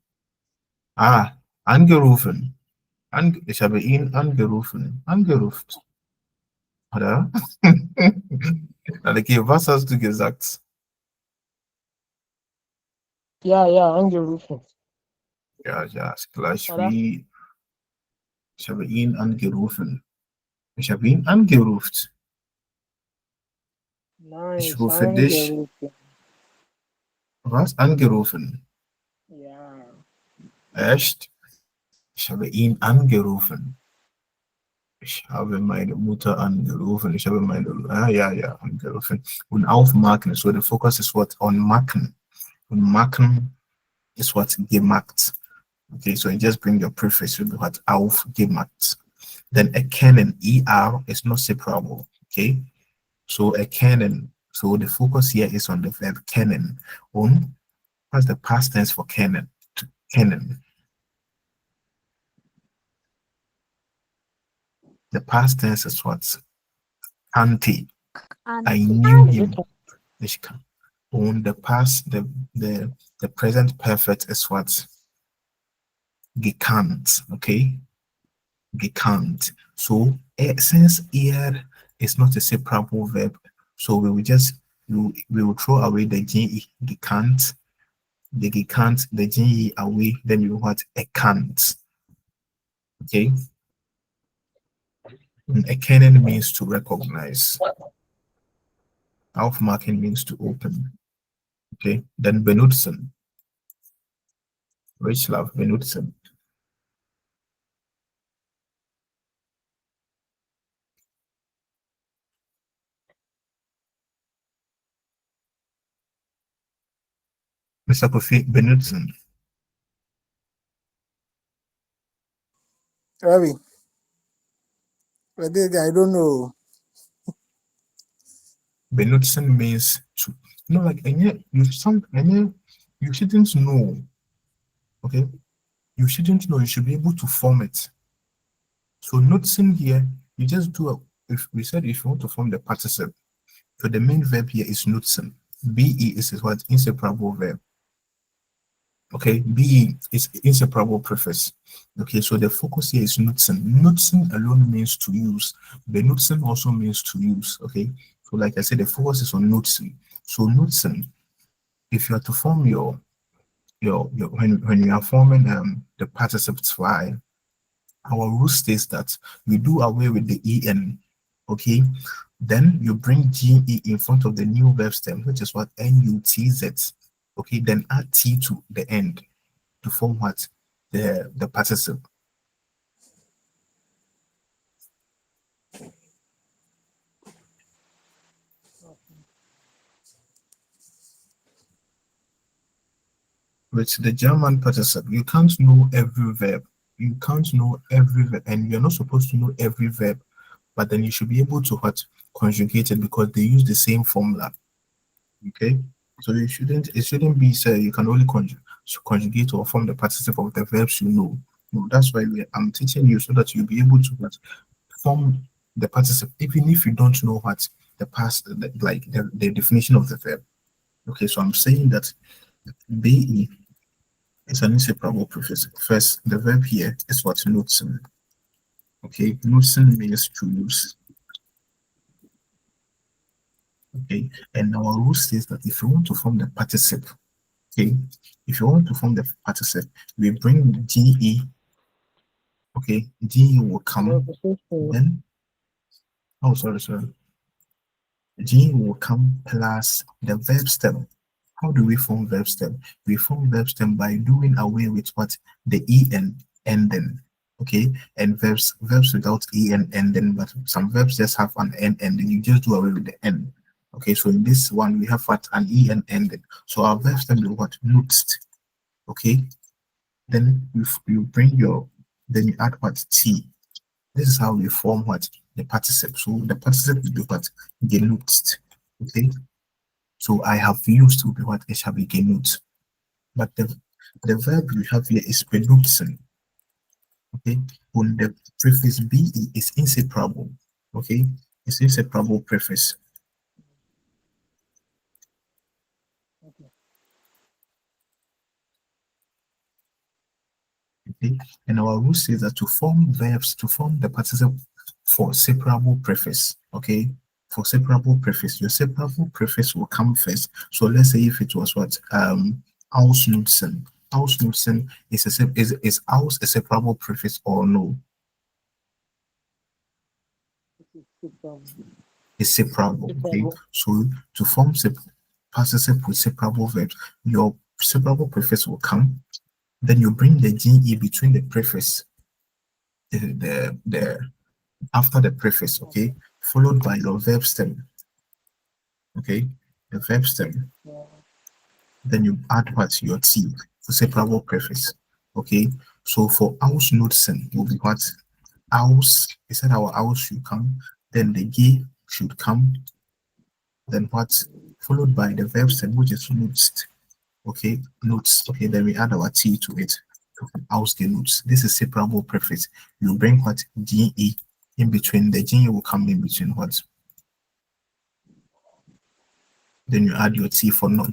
Angerufen. Ich habe ihn angerufen. Angerufen. Oder? Okay, was hast du gesagt? Ja, angerufen. Ja, ist gleich Oder? wie ich habe ihn angerufen. Ich habe ihn angerufen. Nein, Ich rufe dich. angerufen. Was? Angerufen. Ja. Echt? Ich habe ihn angerufen. Ich habe meine Mutter angerufen. Ich habe meine, ja, angerufen. Und aufmachen. So the focus is what? On machen. Und machen is what? Gemacht. Okay, so you just bring your prefix to be what? Aufgemacht. Then a canon, ER, is not separable. Okay. So a canon. So the focus here is on the verb canon. What's the past tense for canon? Canon. The past tense is what? Ante. I knew him. On the past, the present perfect is what? Gekannt. Okay. Gekannt. So since here is not a separable verb, so we will throw away the ge, gekannt, the gekannt, the ge away, then you what? Erkannt. Okay. Erkennen means to recognize. Aufmachen means to open. Okay. Then benutzen. Richlav benutzen. Mr. Kofi, benutzen. Ravi, I don't know. Benutzen means to, like, and you shouldn't know. Okay, you shouldn't know. You should be able to form it. So nutzen here, you just do if we said if you want to form the participle, so the main verb here is nutzen. Be is what? Inseparable verb. Okay, be is inseparable prefix. Okay, so the focus here is nutzen. Nutzen alone means to use. Benutzen also means to use. Okay, so like I said, the focus is on nutzen. So nutzen, if you are to form your when you are forming the participles fly, our rule states that we do away with the en. Okay, then you bring ge in front of the new verb stem, which is what? Nutz. Okay, then add t to the end to form what? The participle. With the German participle, you can't know every verb. You can't know every verb, and you're not supposed to know every verb, but then you should be able to what? Conjugate it, because they use the same formula. Okay, so it shouldn't be said you can only conjugate or form the participle of the verbs you know. No, that's why I'm teaching you, so that you'll be able to form the participle even if you don't know what the past, like the definition of the verb. Okay, so I'm saying that be is an inseparable prefix. First, the verb here is what? Nutzen. Okay, nutzen means to use. Okay, and our rule says that if you want to form the participle, okay, if you want to form the participle, we bring ge. Okay, ge will come. Then, oh, sorry. Ge will come plus the verb stem. How do we form verb stem? We form verb stem by doing away with what? The en ending. Okay, and verbs without en ending, but some verbs just have an n ending. You just do away with the n. Okay, so in this one we have what? An en ending. So our verb stem is what? Nutzt. Okay, then you bring then you add what? T. This is how we form what? The participle. So the participle will be what? Genutzt. Okay, so I have used will be what? It shall be genutzt. But the verb we have here is benutzen. Okay, when the prefix be is inseparable. Okay, it's inseparable prefix. Okay, and our rule says that to form verbs, to form the participle for separable prefix. Okay, for separable prefix, your separable prefix will come first. So let's say if it was what? Ausnutzen. Ausnutzen is aus a separable prefix or no? It's separable. Okay, so to form participle with separable verbs, your separable prefix will come. Then you bring the ge between the prefix, the after the prefix, okay, followed by your verb stem. Okay, the verb stem. Then you add what? Your t for separable prefix. Okay, so for ausnutzen will be what? house, he said our house should come, then the ge should come, then what? Followed by the verb stem, which is notes. Okay, notes. Okay, then we add our T to it. House notes. This is separable prefix. You bring what? GE in between. The GE will come in between what? Then you add your T for no.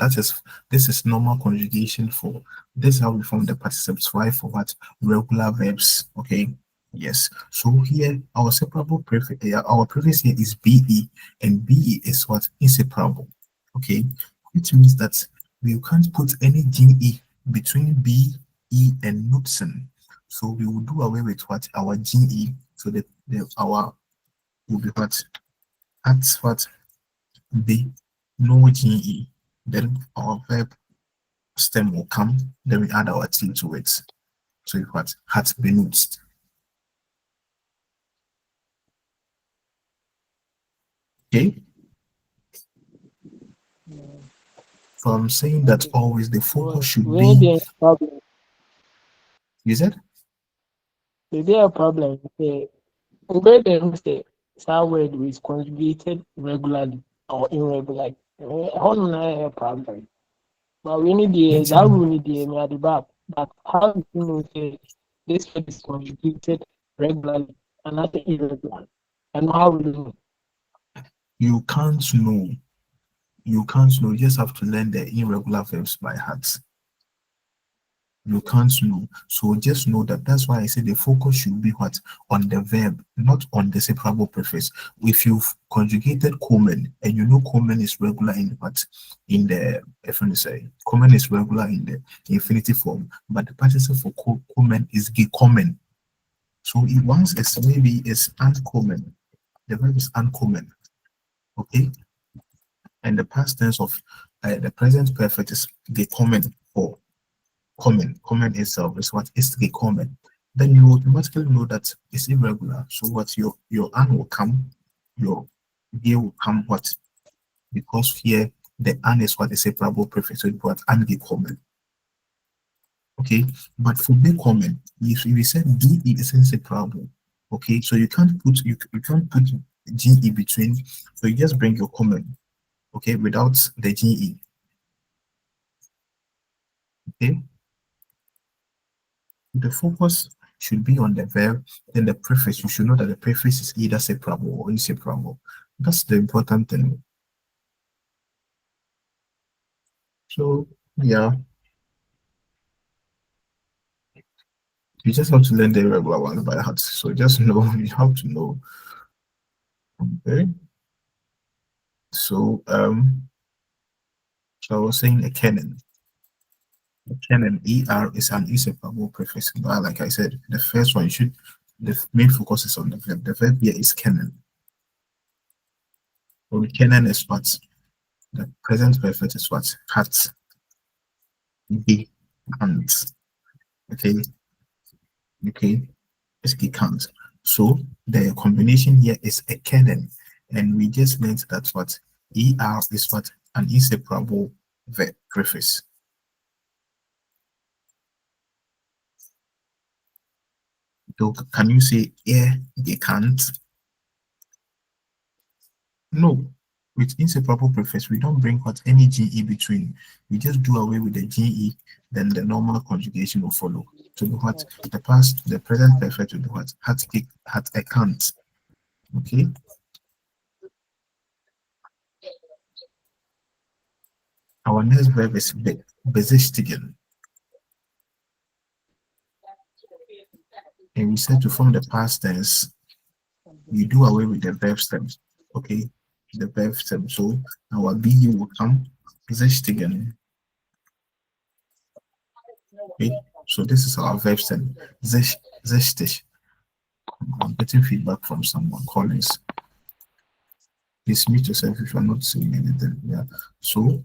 This is normal conjugation for this is how we form the participles. Why for what? Regular verbs. Okay. Yes. So here our separable prefix, our prefix here is BE, and BE is what? Inseparable. Okay, which means that we can't put any GE between B, E, and Knudsen. So we will do away with what? Our GE. So that our will be what? At what? B, no GE. Then our verb stem will come. Then we add our T to it. So it's what? Hat benutzt. Okay. So I'm saying that always the focus should be. You said? Is there a problem? Where the mistake? Some word is conjugated regularly or irregularly. How do I have a problem? But we need the that we need the back. But how do you know say this word is conjugated regularly and not irregularly? And how will you know? You can't know. You can't know. You just have to learn the irregular verbs by heart. You can't know. So just know that that's why I say the focus should be what? On the verb, not on the separable prefix. If you've conjugated komen and you know komen is regular in what? In the, if I say, komen is regular in the infinitive form, but the participle for komen is gekommen. So it once it's maybe it's uncommon. The verb is uncommon. Okay? And the past tense of the present perfect is gekommen or common itself is what is the common. Then you automatically know that it's irregular. So what your an will come, your ge will come what? Because here the an is what is separable prefix, so it's what an ge common. Okay, but for be common, if we said be is inseparable, okay, so you can't put ge between, so you just bring your common, okay, without the ge. Okay. The focus should be on the verb, then the prefix. You should know that the prefix is either separable or inseparable. That's the important thing. So, yeah. You just have to learn the irregular ones by heart. So just know, you have to know. Okay. So, so I was saying a canon. Canon, ER is an inseparable prefix. But like I said, the first one the main focus is on the verb. The verb here is canon. So canon is what? The present perfect is what? Hat, be, and. Okay. It's gekannt. So the combination here is a canon, and we just learned that what ER is what? An inseparable verb prefix. So can you say gekannt? No. With inseparable prefix, we don't bring what any GE between. We just do away with the GE, then the normal conjugation will follow. To be what? The past, the present perfect will be what? Hat a can't. Okay. Our next verb is besichtigen. And we said to form the past tense, we do away with the verb stem. Okay, the verb stem. So our BU will come besichtigen. Okay, so this is our verb stem. Sichtig. I'm getting feedback from someone. Collins. Please mute yourself if you're not saying anything. Yeah. So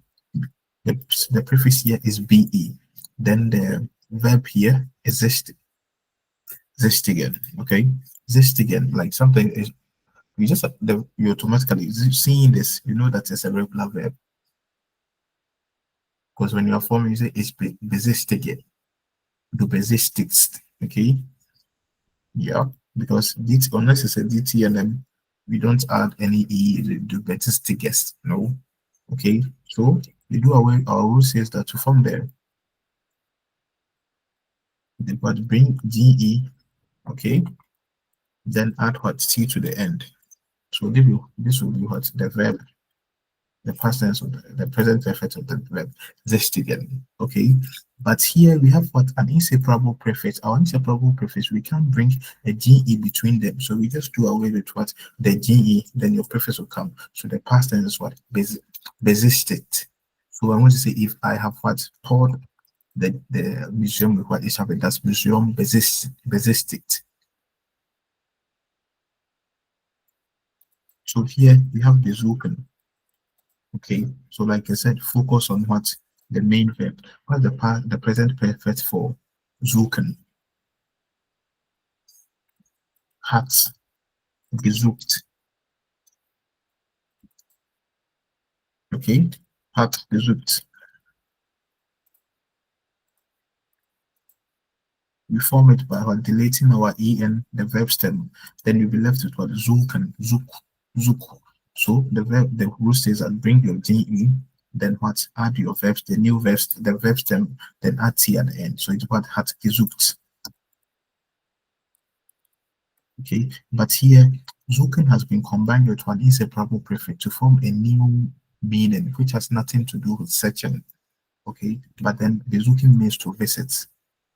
the prefix here is BE. Then the verb here is sichtigen. Okay, sichtigen, like something is you just you automatically seeing this, you know that it's a regular verb. Because when you're forming, you say it's besichtigen. Du besichtigst. Okay. Yeah. because DT, unless it's a DT and then we don't add any E, the betistic guest. No. Okay, so we do away. Our rule says that to form there, but bring GE, okay, then add what T to the end. So this will be what the verb, the past tense of the present perfect of the verb zestigen. Okay, but here we have what an inseparable prefix. Our inseparable prefix, we can't bring a GE between them, so we just do away with what the GE, then your prefix will come. So the past tense is what besisted. So I want to say if I have what taught the museum with what is happening, that's museum besisted. So here we have besuchen. Okay, so like I said, focus on what the main verb. What's the present perfect for suchen? Hat gesucht. Okay, hat gesucht. We form it by what deleting our en, the verb stem. Then you'll be left with what suchen, zuk. So the rule says that bring your de, then what add your verbs, the new verbs, the verb stem, then add t at the end. So it's what hat gesucht. Okay, but here suchen has been combined with one inseparable prefix to form a new meaning which has nothing to do with searching. Okay, but then the suchen means to visit.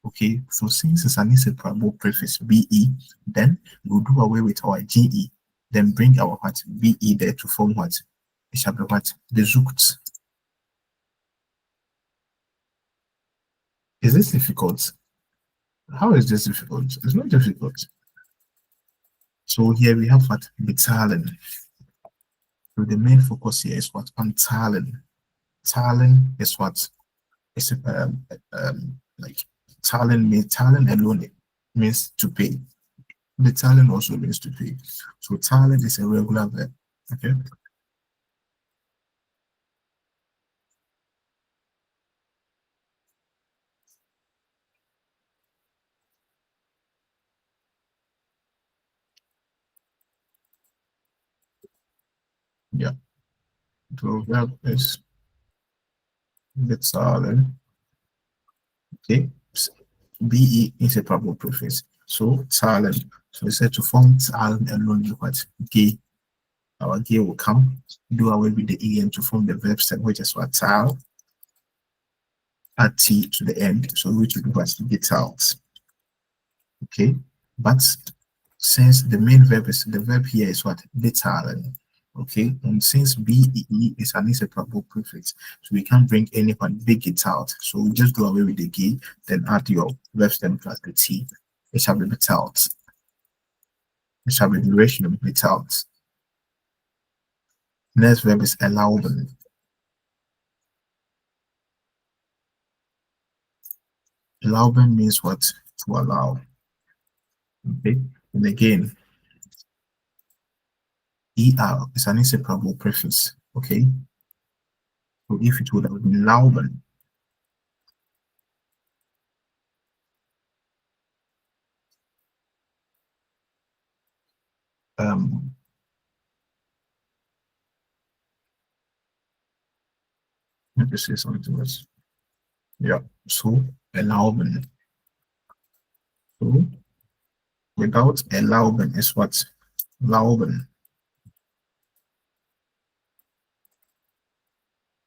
Okay, so since it's an inseparable prefix be, then we'll do away with our ge, then bring our what be there to form what it shall be what besucht. Is this difficult? How is this difficult? It's not difficult. So here we have what bezahlen. So the main focus here is what on zahlen. Zahlen is what is like zahlen alone means to pay. Bezahlen also means to pay. So zahlen is a regular verb. Okay. Yeah. So verb is bezahlen. Okay. Be inseparable prefix. So zahlen. So we said to form zahlen alone, you what g. Our g will come, do away with the en to form the verb stem, which is what zahl, add t to the end, so which will be what getalt. Okay, but since the main verb is the verb here is what bezahlen. Okay, and since be is an inseparable prefix, so we can't bring anyone big it out. So we just do away with the g, then add your verb stem plus the t. It shall be betalt. It shall be the duration of betalt. Next verb is erlauben. Erlauben means what? To allow. Okay, and again, er is an inseparable prefix. Okay, so if it would have been lauben, let me say something else. Yeah, so erlauben. So without erlauben is what? Lauben.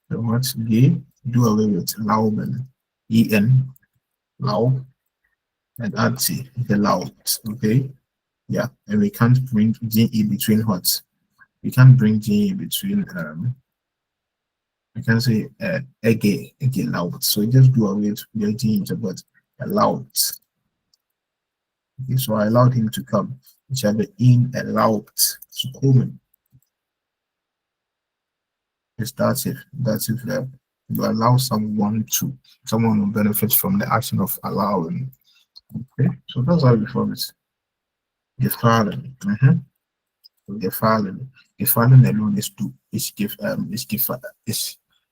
So what? G, do away with lauben. En, lau, and add t, the loud. Okay, yeah, and we can't bring ge between what? We can't bring ge between I can say ege loud. So just do away with the ge into what? Allowed. Okay, so I allowed him to come. Which are the in allowed to come. It's that's it verb. You allow someone will benefit from the action of allowing. Okay, so that's how we form it. Gefallen. Gefallen. Gefallen alone is to is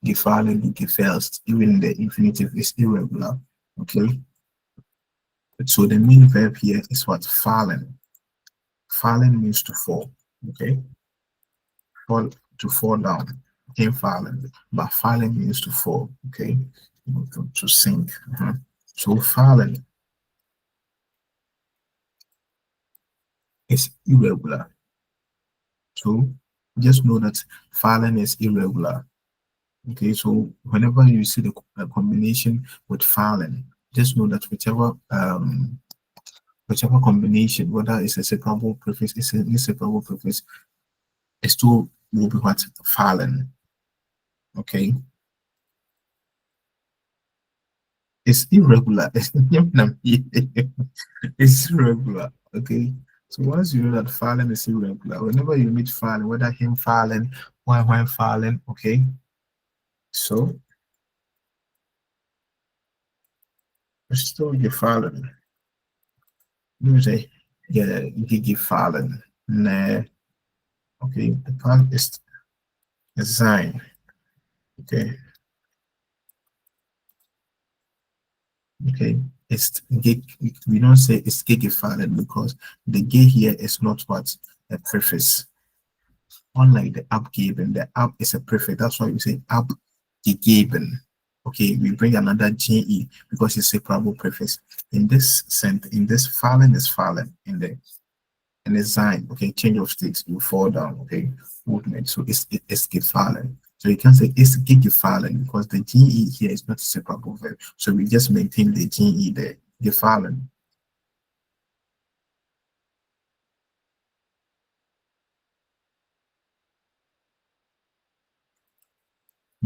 gefallen, gefällt. Even the infinitive is irregular. Okay. So the main verb here is what? Fallen. Fallen means to fall. Okay, fall down. Okay, fallen, but fallen means to fall. Okay, to sink. So fallen is irregular. So just know that fallen is irregular. Okay, so whenever you see the combination with fallen, just know that whichever combination, whether it's a separable prefix, it's an inseparable prefix, it still will be what fallen. Okay, it's irregular. It's irregular. Okay, so once you know that fallen is irregular, whenever you meet fallen, whether him fallen, when fallen, okay, so it's still your fallen. You say, yeah, Gigi fallen. Nah, okay, the past is design. Okay, okay, it's gig. We don't say it's Gigi fallen because the G here is not what a prefix. Unlike the abgeben, the ab is a prefix. That's why we say abgegeben. Okay, we bring another GE because it's a separable prefix. In this sense, in this fallen is fallen in the sign. Okay, change of states, you fall down. Okay, movement. So it's gefallen. So you can say it's gefallen because the GE here is not a separable verb. So we just maintain the GE there. Gefallen.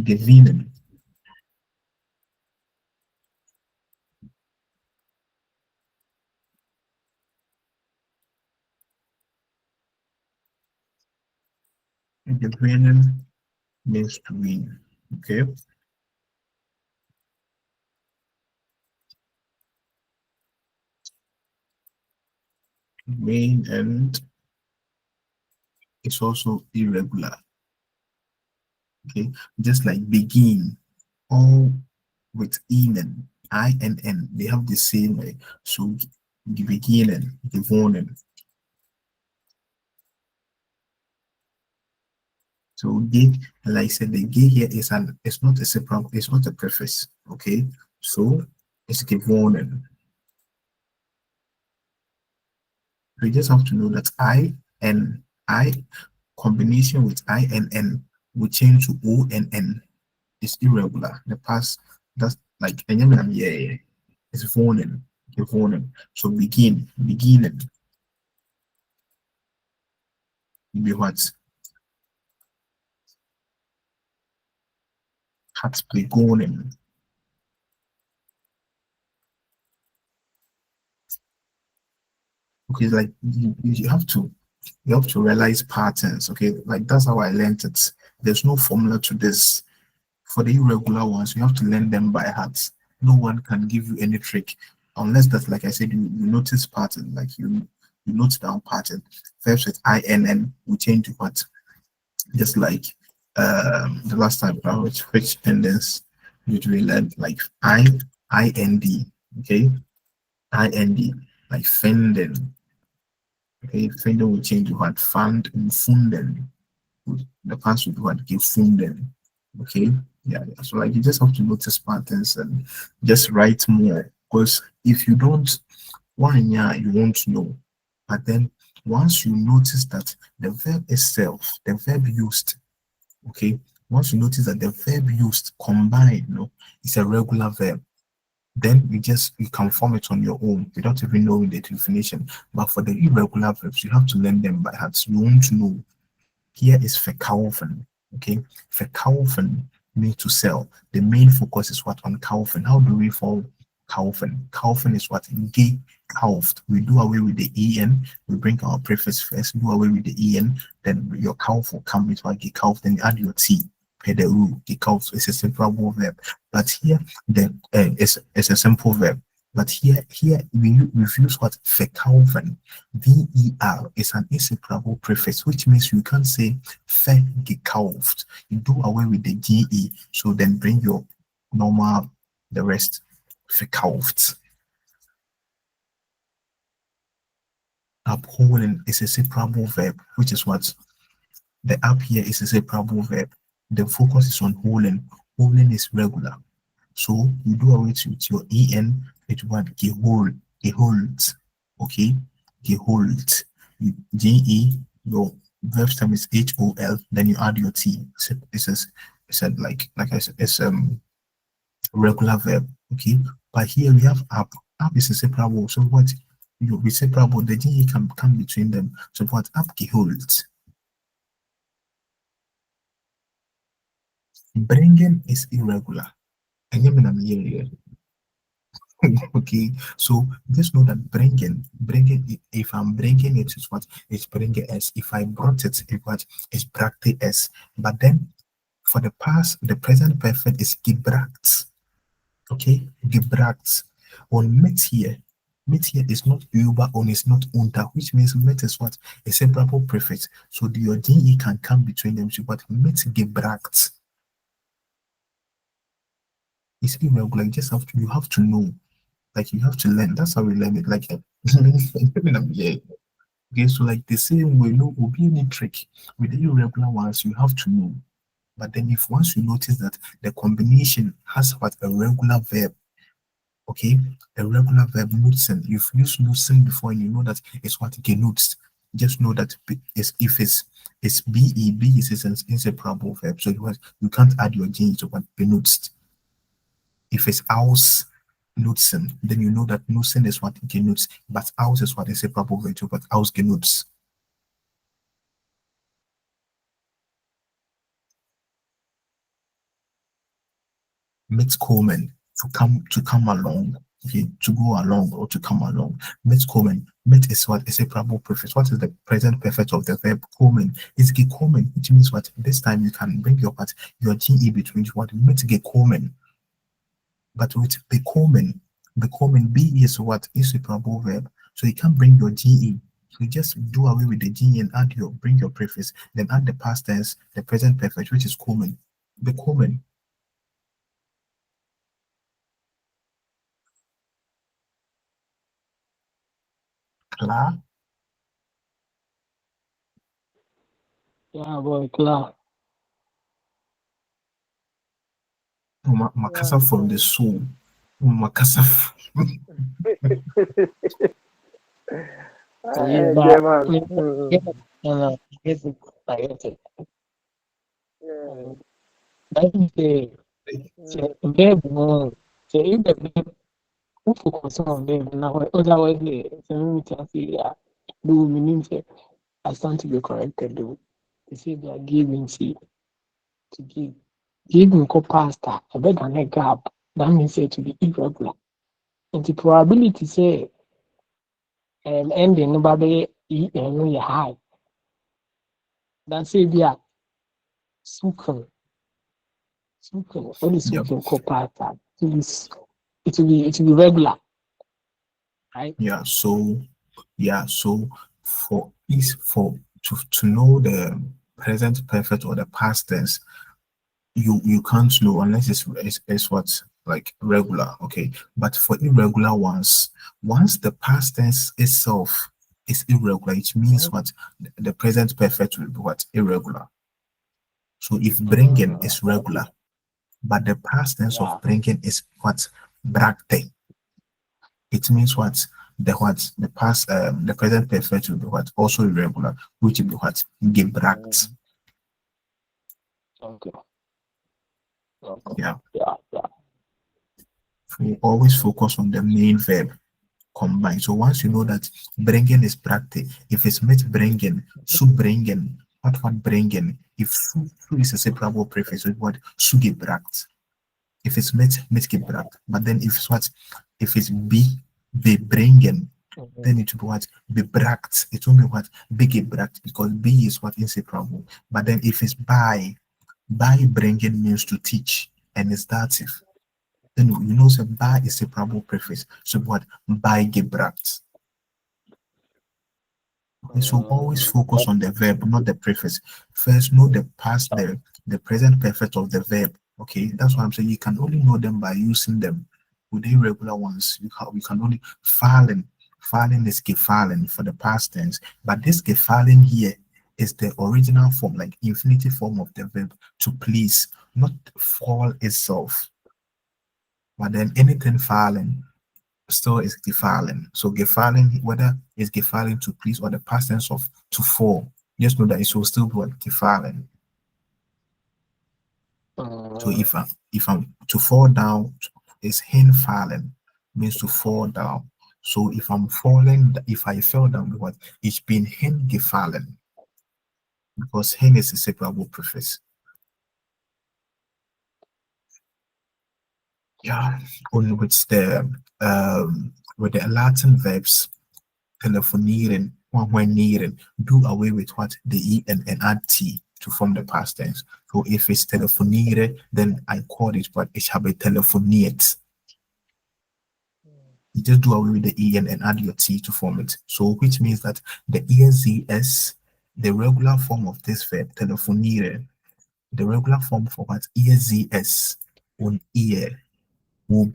Gewinnen. Gewinnen means to win. Okay. Win, and it's also irregular. Okay, just like begin, all with inen, inn, they have the same way. So the beginning, the morning. So gig, like I said, the gig here is it's not a separate, it's not a prefix. Okay, so it's gewonnen. We just have to know that I and I combination with I and N will change to O and N. It's irregular. The past, that's like yeah, it's gewonnen, gewonnen. So beginning, be what? Hat begonnen. Okay, like you have to realize patterns. Okay, like that's how I learned it. There's no formula to this. For the irregular ones, you have to learn them by heart. No one can give you any trick unless that, like I said, you notice pattern, like you note down pattern. Verbs with inn we change to what? Just like the last time which endings usually learned like ind, okay, ind, like fending. Okay, fending will change to what? Fund and funden. The past would be what? Gefunden. Okay, yeah. So like you just have to notice patterns and just write more, because if you don't, one, yeah, you won't know. But then once you notice that the verb itself, the verb used, okay, once you notice that the verb used combined, is a regular verb, then you can form it on your own without even knowing the definition. But for the irregular verbs, you have to learn them by heart. You won't know. Here is verkaufen. Okay, verkaufen means to sell. The main focus is what? On kaufen. How do we form kaufen? Kaufen is what? Gekauft. We do away with the en. We bring our prefix first. Do away with the en. Then your kauf will come with what? Gekauft. Then you add your t. Pederu. Gekauft. It's a simple verb. But here, it's a simple verb. But here we've used what? Verkaufen. Ver is an inseparable prefix, which means you can't say verkauft. You do away with the ge, so then bring your normal, the rest, verkauft. Upholding is a separable verb, which is what the up here is a separable verb. The focus is on holding. Holding is regular. So you do away with your en, it what gehold, gehold, okay, gehold. Ge, your verb stem is hol. Then you add your t. It's like I said, it's regular verb, okay. But here we have up. Up is a separable. So what you be separable, the ge can come between them. So what up gehold. Bringing is irregular. And I'm here. Okay, so just know that bringing, if I'm bringing it is what is bringing s. If I brought it, it what is practice s. But then for the past, the present perfect is gebracht. Okay, gebracht. On met here is not über and it's not unter, which means met is what a separable prefix. So your de can come between them. So what met gebracht. It's irregular. You have to know. Like you have to learn. That's how we learn it. Like yeah. Okay, so like the same way, no will be any trick with the irregular ones, you have to know. But then if once you notice that the combination has what a regular verb, okay, a regular verb nutzen. You've used nutzen before and you know that it's what genotes. Just know that if it's be is an inseparable verb. So you can't add your g to what benutzt. If it's aus nutzen, then you know that nutzen is what genutzt, but aus is what is a proper way to, but aus genutzt. Mitkommen, to come along, okay, to go along or to come along. Mitkommen, mit is what is a proper prefix. What is the present perfect of the verb kommen? It's gekommen, which means what this time you can bring your ge between what mit gekommen. But with bekommen, be is what is a proper verb. So you can bring your ge. So you just do away with the ge and bring your prefix, then add the past tense, the present perfect, which is kommen. Bekommen. Klar? Yeah, boy, klar. Makasa from the soul. Makasa. Yeah, Yeah, but man. I get it. That is the verb, no. So if the verb, who focus on verb now, otherwise, the can say, yeah, do meaning say, I stand to be corrected, though. They say they are giving, see, to give. Giving co pastor, a better than a gap. That means say to be irregular. And the probability say, ending nobody and high. That's say, yeah, sukan. What is Yep. sukan co pastor? It will be regular, right? So for to know the present perfect or the past tense, you can't know unless it's what like regular, okay. But for irregular ones, once the past tense itself is irregular, it means what the present perfect will be what irregular. So if bringing is regular, but the past tense of bringing is what bragte, it means what the past the present perfect will be what also irregular, which will be what gebracht. Okay. Yeah. Yeah. We always focus on the main verb combined. So once you know that bringing is practice, if it's met bringing, su bringing, what bringing, if su is a separable prefix, with what su gebracht. If it's met gebracht, but then if it's be bringing, then it will be what bebracht. It will be what be gebracht, because be is what inseparable. But then if it's by bringing means to teach and it's dative. Then you know so by is a separable prefix. So what by gebracht. Okay, so always focus on the verb, not the prefix. First know the past, the present perfect of the verb. Okay, that's what I'm saying. You can only know them by using them. With the irregular ones, we can only fallen Fallen is gefallen for the past tense, but this gefallen here is the original form, like infinitive form of the verb to please, not fall itself. But then anything fallen still is gefallen. So gefallen, whether it's gefallen to please or the past tense of to fall, just know that it will still be what gefallen. So if I'm to fall down is hinfallen, means to fall down. So if I'm falling, if I fell down, what it's been hingefallen, because hin is a separable prefix. Yeah, only with the Latin verbs telephonieren, when needing, do away with what the e and add t to form the past tense. So if it's telephoniere, then I call it what it shall be telefoniert. You just do away with the e and add your t to form it. So which means that the ESZS, the regular form of this verb, telephoniere, the regular form for what ESZS on ear will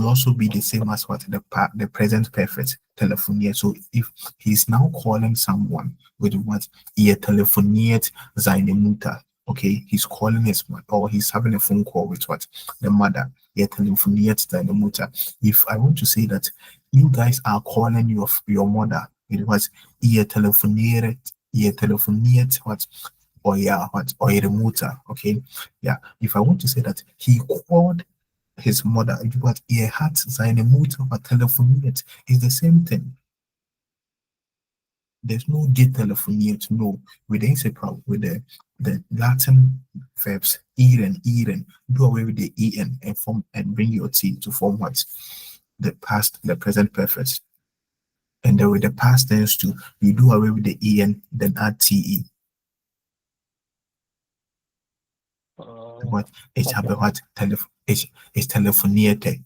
also be the same as what the present perfect telephoniert. So if he's now calling someone with what ihr telefoniert seine Mutter, okay, he's calling his mother, or he's having a phone call with what the mother, ihr telefoniert seine Mutter. If I want to say that you guys are calling your mother with what ihr telefoniert what eure Mutter, okay, yeah. If I want to say that he called his mother, but hat seine Mutter war telefoniert, is the same thing. There's no telefoniert, no. With the inseparable, with the Latin verbs iren, do away with the en and form and bring your t to form what the past, the present perfect. And then with the past tense too, you do away with the en, then add te. What it's okay. what it's telefonierte.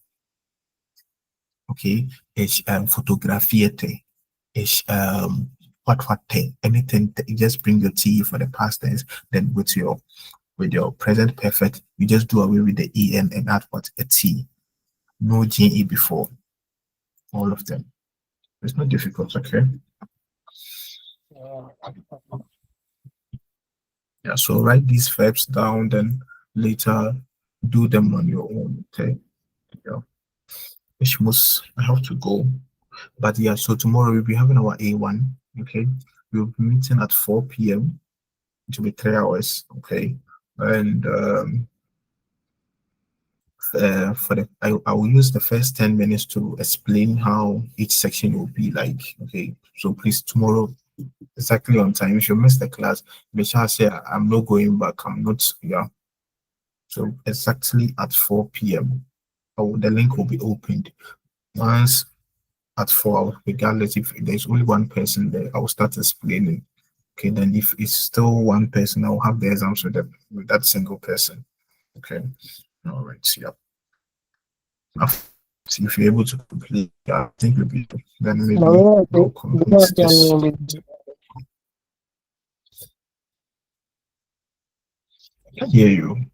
Okay, it's fotografierte. It's what anything. You just bring your t for the past tense. Then with your present perfect, you just do away with the en and add what a t. No ge before. All of them. It's not difficult. Okay. Yeah. So write these verbs down. Then later do them on your own. Okay. Yeah. I have to go. But yeah, so tomorrow we'll be having our A1. Okay. We'll be meeting at 4 p.m. It will be 3 hours. Okay. And I will use the first 10 minutes to explain how each section will be like. Okay. So please tomorrow exactly on time. If you miss the class, make sure I say I'm not going back. I'm not, yeah. So exactly at 4 p.m. The link will be opened. Once at 4, regardless if there's only one person there, I will start explaining. Okay, then if it's still one person, I'll have the exams with that single person. Okay, all right, yeah. So if you're able to complete, I think you'll be then maybe you'll complete this. I hear you.